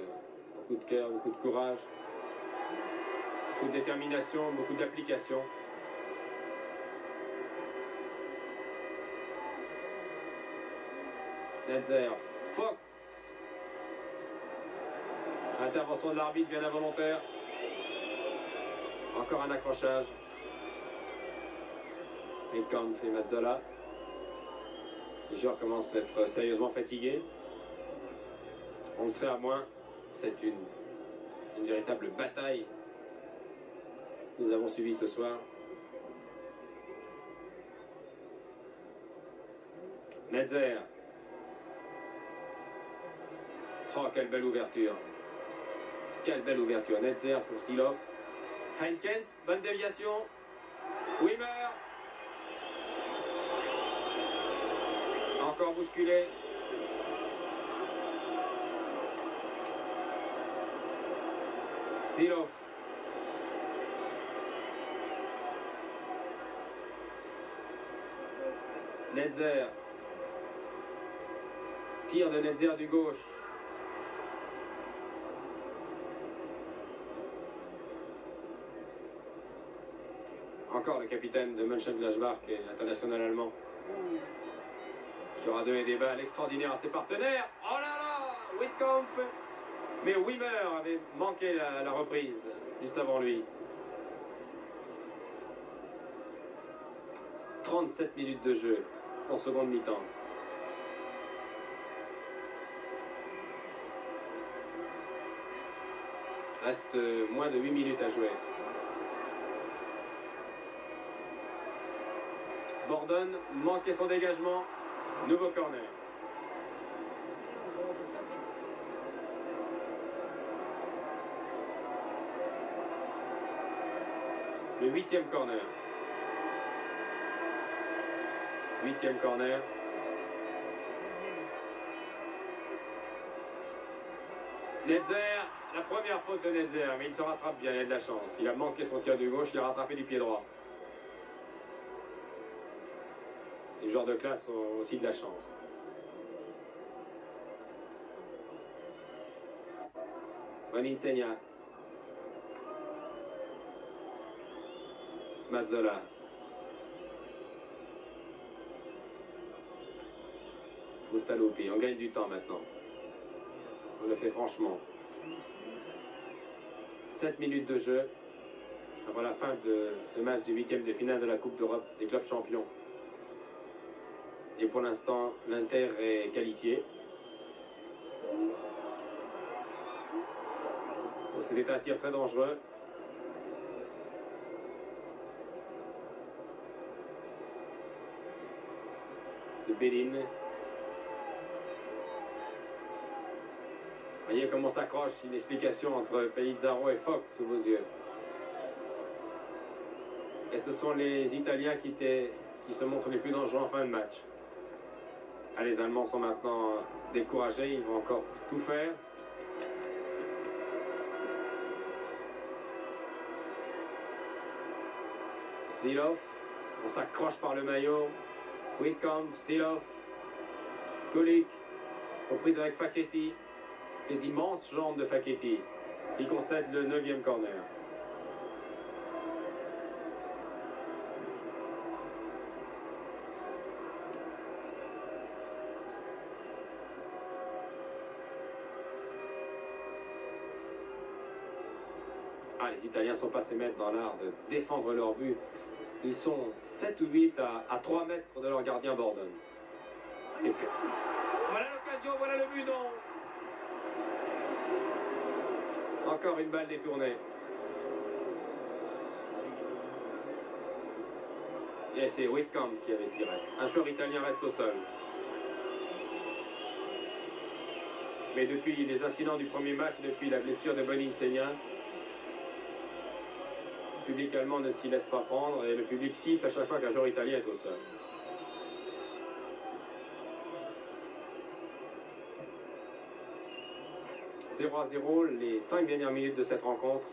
beaucoup de cœur, beaucoup de courage, beaucoup de détermination, beaucoup d'application. Netzer, Fox. Intervention de l'arbitre bien involontaire. Encore un accrochage. Wittkamp et Mazzola. Les joueurs commencent à être sérieusement fatigués. On se fait à moins. C'est une véritable bataille que nous avons suivie ce soir. Netzer. Oh, quelle belle ouverture. Quelle belle ouverture. Netzer pour Silov. Heinkens, bonne déviation. Wimmer. Encore bousculé. Silov. Netzer. Tir de Netzer du gauche. Encore le capitaine de Mönchengladbach, qui est international allemand, qui aura donné des balles extraordinaires à ses partenaires. Oh là là, Wittkamp. Mais Wimmer avait manqué la reprise juste avant lui. 37 minutes de jeu en seconde mi-temps. Reste moins de 8 minutes à jouer. Bordon manquait son dégagement. Nouveau corner. Le 8e corner. 8e corner. Netzer, la première faute de Netzer, mais il se rattrape bien, il a de la chance. Il a manqué son tir du gauche, il a rattrapé du pied droit. Les joueurs de classe ont aussi de la chance. Boninsegna. Mazzola. Frustalupi. On gagne du temps maintenant. On le fait franchement. 7 minutes de jeu avant la fin de ce match du 8e de finale de la Coupe d'Europe des clubs champions. Et pour l'instant, l'Inter est qualifié. C'était un tir très dangereux. De Bellin. Voyez comment s'accroche une explication entre Pellizzaro et Fox sous vos yeux. Et ce sont les Italiens qui se montrent les plus dangereux en fin de match. Ah, les Allemands sont maintenant découragés, ils vont encore tout faire. Silov, on s'accroche par le maillot. Wittkamp, Silov, Kulik, reprise avec Facchetti. Les immenses jambes de Facchetti qui concède le 9e corner. Ah, les Italiens ne sont pas se mettre dans l'art de défendre leur but. Ils sont 7 ou 8 à 3 mètres de leur gardien Borden. Et puis, voilà l'occasion, voilà le but, non. Encore une balle détournée. Et c'est Whitcomb qui avait tiré. Un joueur italien reste au sol. Mais depuis les incidents du premier match, depuis la blessure de Boninsegna, le public allemand ne s'y laisse pas prendre et le public siffle à chaque fois qu'un joueur italien est au sol. « 0-0, les 5 dernières minutes de cette rencontre.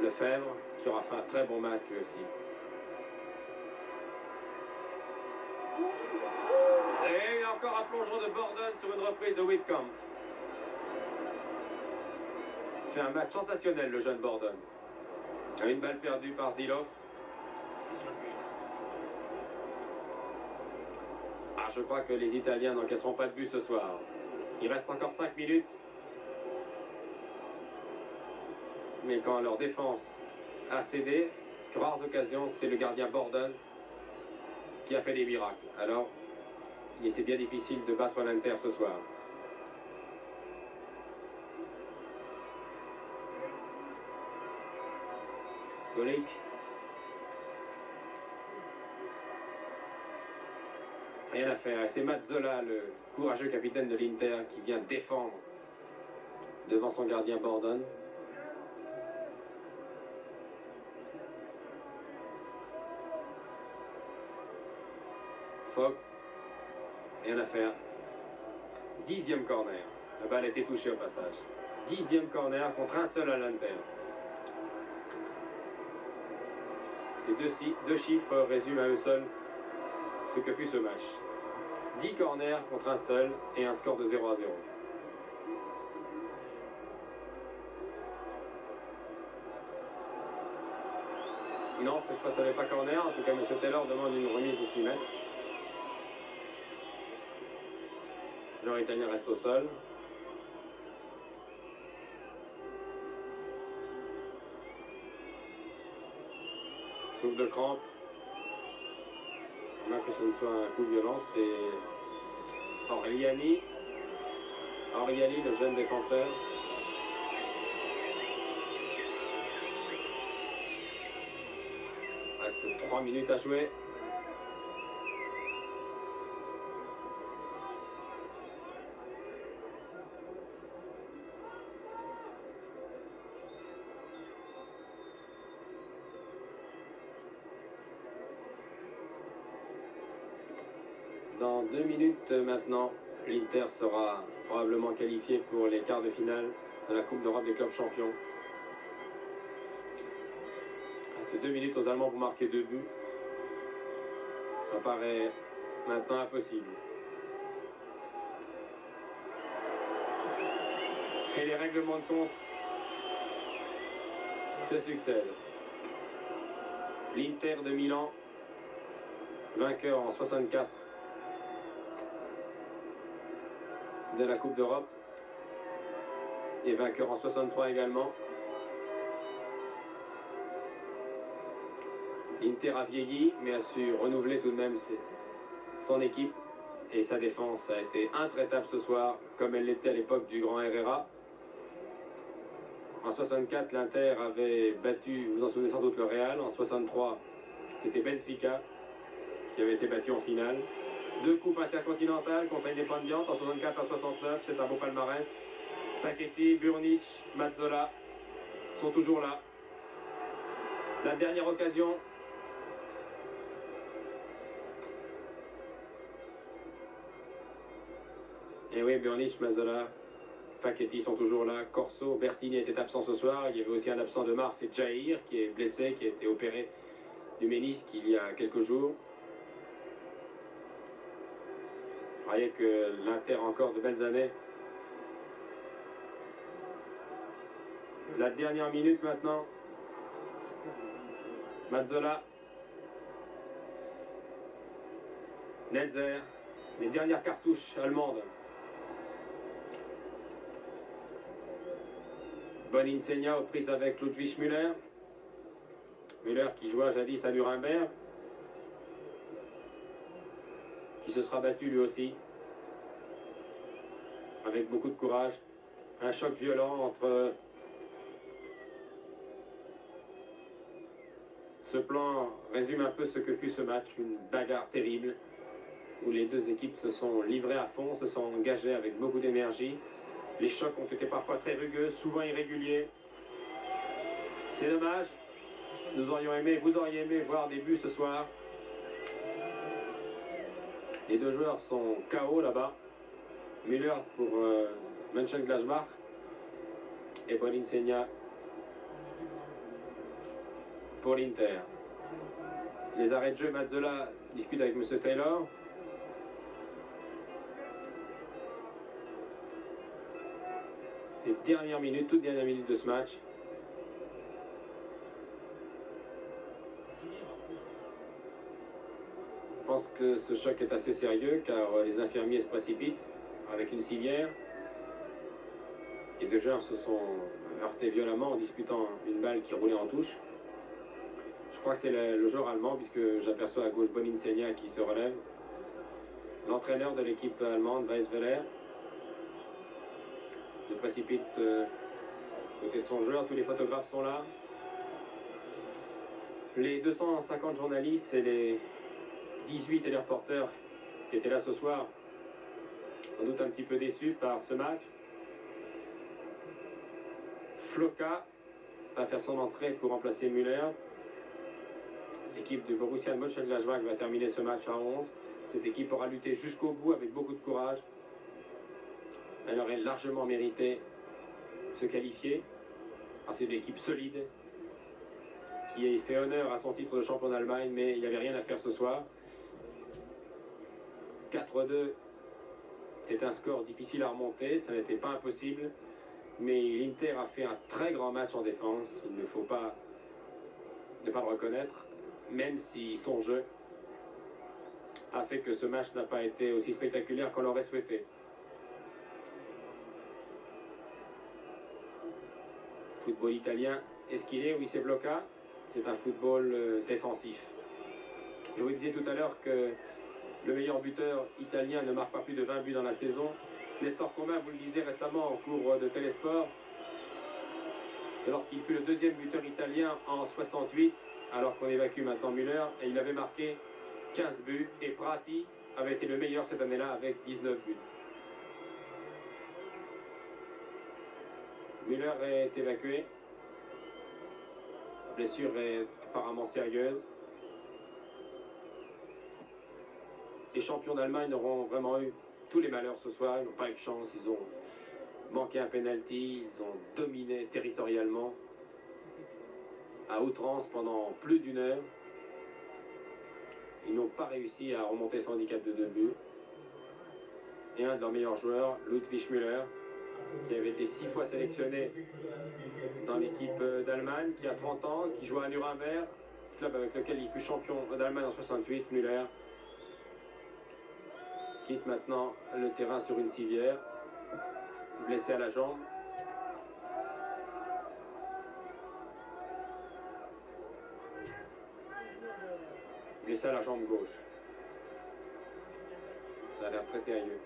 Lefebvre, qui aura fait un très bon match lui aussi. Et encore un plongeon de Borden sur une reprise de Whitcomb. C'est un match sensationnel, le jeune Borden. Une balle perdue par Zilov. Ah, je crois que les Italiens n'encaisseront pas de but ce soir. Il reste encore 5 minutes. Mais quand leur défense a cédé, rares occasions, c'est le gardien Borden qui a fait des miracles. Alors, il était bien difficile de battre l'Inter ce soir. Golic. Rien à faire. C'est Mazzola, le courageux capitaine de l'Inter, qui vient défendre devant son gardien Borden. Fox, rien à faire. 10e corner. La balle a été touchée au passage. 10e corner contre un seul à l'Inter. Ces deux chiffres résument à eux seuls ce que fut ce match. 10 corners contre un seul et un score de 0-0. Non, cette fois, ça n'est pas corner. En tout cas, M. Taylor demande une remise de 6 mètres. Le joueur italien reste au sol. Souffle de crampe. On a que ce ne soit un coup violent, c'est Aureliani. Aureliani, le jeune défenseur. Reste 3 minutes à jouer. Dans 2 minutes maintenant, l'Inter sera probablement qualifié pour les quarts de finale de la Coupe d'Europe des clubs champions. Il reste 2 minutes aux Allemands pour marquer 2 buts. Ça paraît maintenant impossible. Et les règlements de compte se succèdent. L'Inter de Milan, vainqueur en 64 de la Coupe d'Europe et vainqueur en 63 également. L'Inter a vieilli mais a su renouveler tout de même son équipe et sa défense a été intraitable ce soir comme elle l'était à l'époque du grand Herrera. En 64, l'Inter avait battu, vous en souvenez sans doute, le Real. En 63, c'était Benfica qui avait été battu en finale. 2 coupes intercontinentales contre Independiente en 64 à 69, c'est un beau palmarès. Facchetti, Burnic, Mazzola sont toujours là. La dernière occasion. Et oui, Burnic, Mazzola, Facchetti sont toujours là. Corso, Bertini était absent ce soir. Il y avait aussi un absent de Mars, c'est Jair qui est blessé, qui a été opéré du ménisque il y a quelques jours. Vous voyez que l'Inter a encore de belles années. La dernière minute maintenant. Mazzola. Netzer. Les dernières cartouches allemandes. Boninsegna aux prises avec Ludwig Müller. Müller qui joua jadis à Nuremberg. Qui se sera battu lui aussi. Avec beaucoup de courage. Un choc violent entre ce plan résume un peu ce que fut ce match, une bagarre terrible où les deux équipes se sont livrées à fond, se sont engagées avec beaucoup d'énergie. Les chocs ont été parfois très rugueux, souvent irréguliers. C'est dommage. Nous aurions aimé, vous auriez aimé voir des buts ce soir. Les deux joueurs sont KO là-bas. Müller pour Mönchengladbach et Boninsegna pour l'Inter. Les arrêts de jeu, Mazzola discute avec M. Taylor. Les dernières minutes, toutes dernières minutes de ce match. Je pense que ce choc est assez sérieux car les infirmiers se précipitent avec une civière. Les deux joueurs se sont heurtés violemment en disputant une balle qui roulait en touche. Je crois que c'est le joueur allemand puisque j'aperçois à gauche Boninsegna qui se relève. L'entraîneur de l'équipe allemande, Weisweller, se précipite côté de son joueur. Tous les photographes sont là. Les 250 journalistes et les 18 téléreporters qui étaient là ce soir, sans doute un petit peu déçus par ce match. Floka va faire son entrée pour remplacer Müller. L'équipe du Borussia Mönchengladbach va terminer ce match à 11. Cette équipe aura lutté jusqu'au bout avec beaucoup de courage. Elle aurait largement mérité se qualifier. C'est une équipe solide qui a fait honneur à son titre de champion d'Allemagne, mais il n'y avait rien à faire ce soir. 4-2, c'est un score difficile à remonter, ça n'était pas impossible, mais l'Inter a fait un très grand match en défense, il ne faut pas ne pas le reconnaître, même si son jeu a fait que ce match n'a pas été aussi spectaculaire qu'on l'aurait souhaité. Football italien, est-ce qu'il est? Oui, c'est Bloca. C'est un football défensif. Je vous disais tout à l'heure que le meilleur buteur italien ne marque pas plus de 20 buts dans la saison. Nestor Comin vous le disait récemment en cours de Télésport, lorsqu'il fut le deuxième buteur italien en 68, alors qu'on évacue maintenant Müller, et il avait marqué 15 buts, et Prati avait été le meilleur cette année-là avec 19 buts. Müller est évacué. La blessure est apparemment sérieuse. Les champions d'Allemagne auront vraiment eu tous les malheurs ce soir. Ils n'ont pas eu de chance. Ils ont manqué un penalty. Ils ont dominé territorialement à outrance pendant plus d'une heure. Ils n'ont pas réussi à remonter son handicap de 2 buts. Et un de leurs meilleurs joueurs, Ludwig Müller, qui avait été 6 fois sélectionné dans l'équipe d'Allemagne, qui a 30 ans, qui joue à Nuremberg, club avec lequel il fut champion d'Allemagne en 68, Müller, quitte maintenant le terrain sur une civière, blessé à la jambe. Blessé à la jambe gauche. Ça a l'air très sérieux.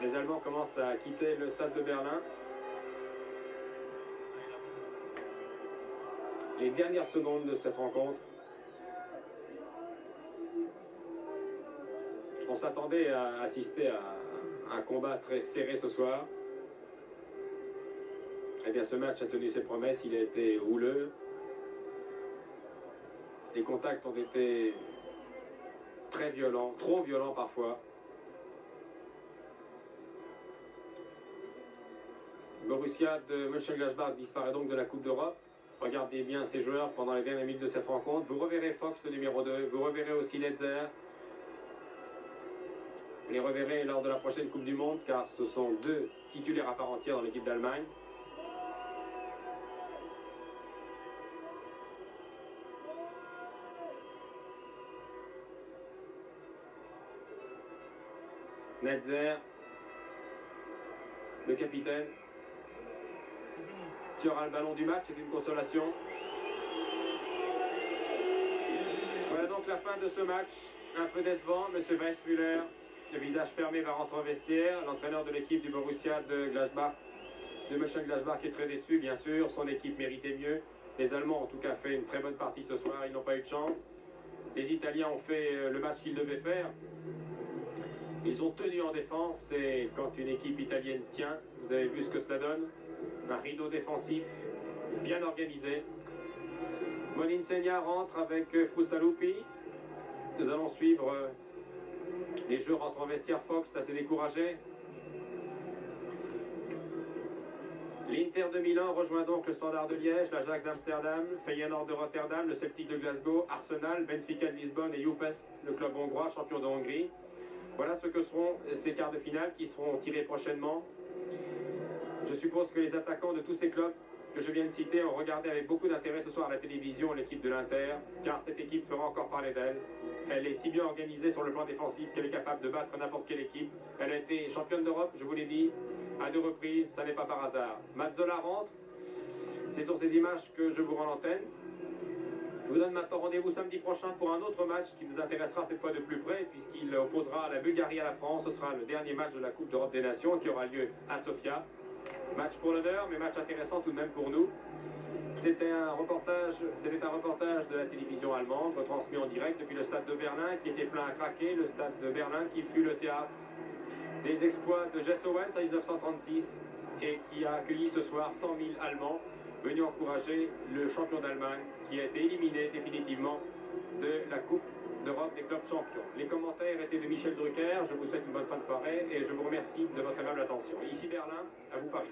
Les Allemands commencent à quitter le stade de Berlin. Les dernières secondes de cette rencontre. On s'attendait à assister à un combat très serré ce soir. Eh bien, ce match a tenu ses promesses, il a été houleux. Les contacts ont été très violents, trop violents parfois. Borussia de Mönchengladbach disparaît donc de la Coupe d'Europe. Regardez bien ces joueurs pendant les dernières minutes de cette rencontre. Vous reverrez Fox, le numéro 2. Vous reverrez aussi Netzer. Vous les reverrez lors de la prochaine Coupe du Monde, car ce sont deux titulaires à part entière dans l'équipe d'Allemagne. Netzer, le capitaine, qui aura le ballon du match, c'est une consolation. Voilà donc la fin de ce match, un peu décevant. Monsieur Weissmuller, le visage fermé, va rentrer au vestiaire. L'entraîneur de l'équipe du Borussia de Gladbach, de Mönchengladbach, est très déçu, bien sûr. Son équipe méritait mieux. Les Allemands ont en tout cas fait une très bonne partie ce soir, ils n'ont pas eu de chance. Les Italiens ont fait le match qu'ils devaient faire. Ils ont tenu en défense, et quand une équipe italienne tient, vous avez vu ce que cela donne. Un rideau défensif bien organisé. Molinsegna rentre avec Frustalupi. Nous allons suivre les joueurs rentrent en vestiaire. Fox assez découragé. L'Inter de Milan rejoint donc le Standard de Liège, l'Ajax d'Amsterdam, Feyenoord de Rotterdam, le Celtic de Glasgow, Arsenal, Benfica de Lisbonne et Juventus, le club hongrois, champion de Hongrie. Voilà ce que seront ces quarts de finale qui seront tirés prochainement. Je suppose que les attaquants de tous ces clubs que je viens de citer ont regardé avec beaucoup d'intérêt ce soir à la télévision l'équipe de l'Inter, car cette équipe fera encore parler d'elle. Elle est si bien organisée sur le plan défensif qu'elle est capable de battre n'importe quelle équipe. Elle a été championne d'Europe, je vous l'ai dit, à 2 reprises, ça n'est pas par hasard. Mazzola rentre, c'est sur ces images que je vous rends l'antenne. Je vous donne maintenant rendez-vous samedi prochain pour un autre match qui nous intéressera cette fois de plus près, puisqu'il opposera la Bulgarie à la France. Ce sera le dernier match de la Coupe d'Europe des Nations qui aura lieu à Sofia. Match pour l'honneur, mais match intéressant tout de même pour nous. C'était un reportage de la télévision allemande, retransmis en direct depuis le stade de Berlin, qui était plein à craquer, le stade de Berlin qui fut le théâtre des exploits de Jesse Owens en 1936 et qui a accueilli ce soir 100 000 Allemands venus encourager le champion d'Allemagne qui a été éliminé définitivement de la Coupe d'Europe des clubs champions. Les commentaires étaient de Michel Drucker. Je vous souhaite une bonne fin de soirée et je vous remercie de votre aimable attention. Ici Berlin, à vous Paris.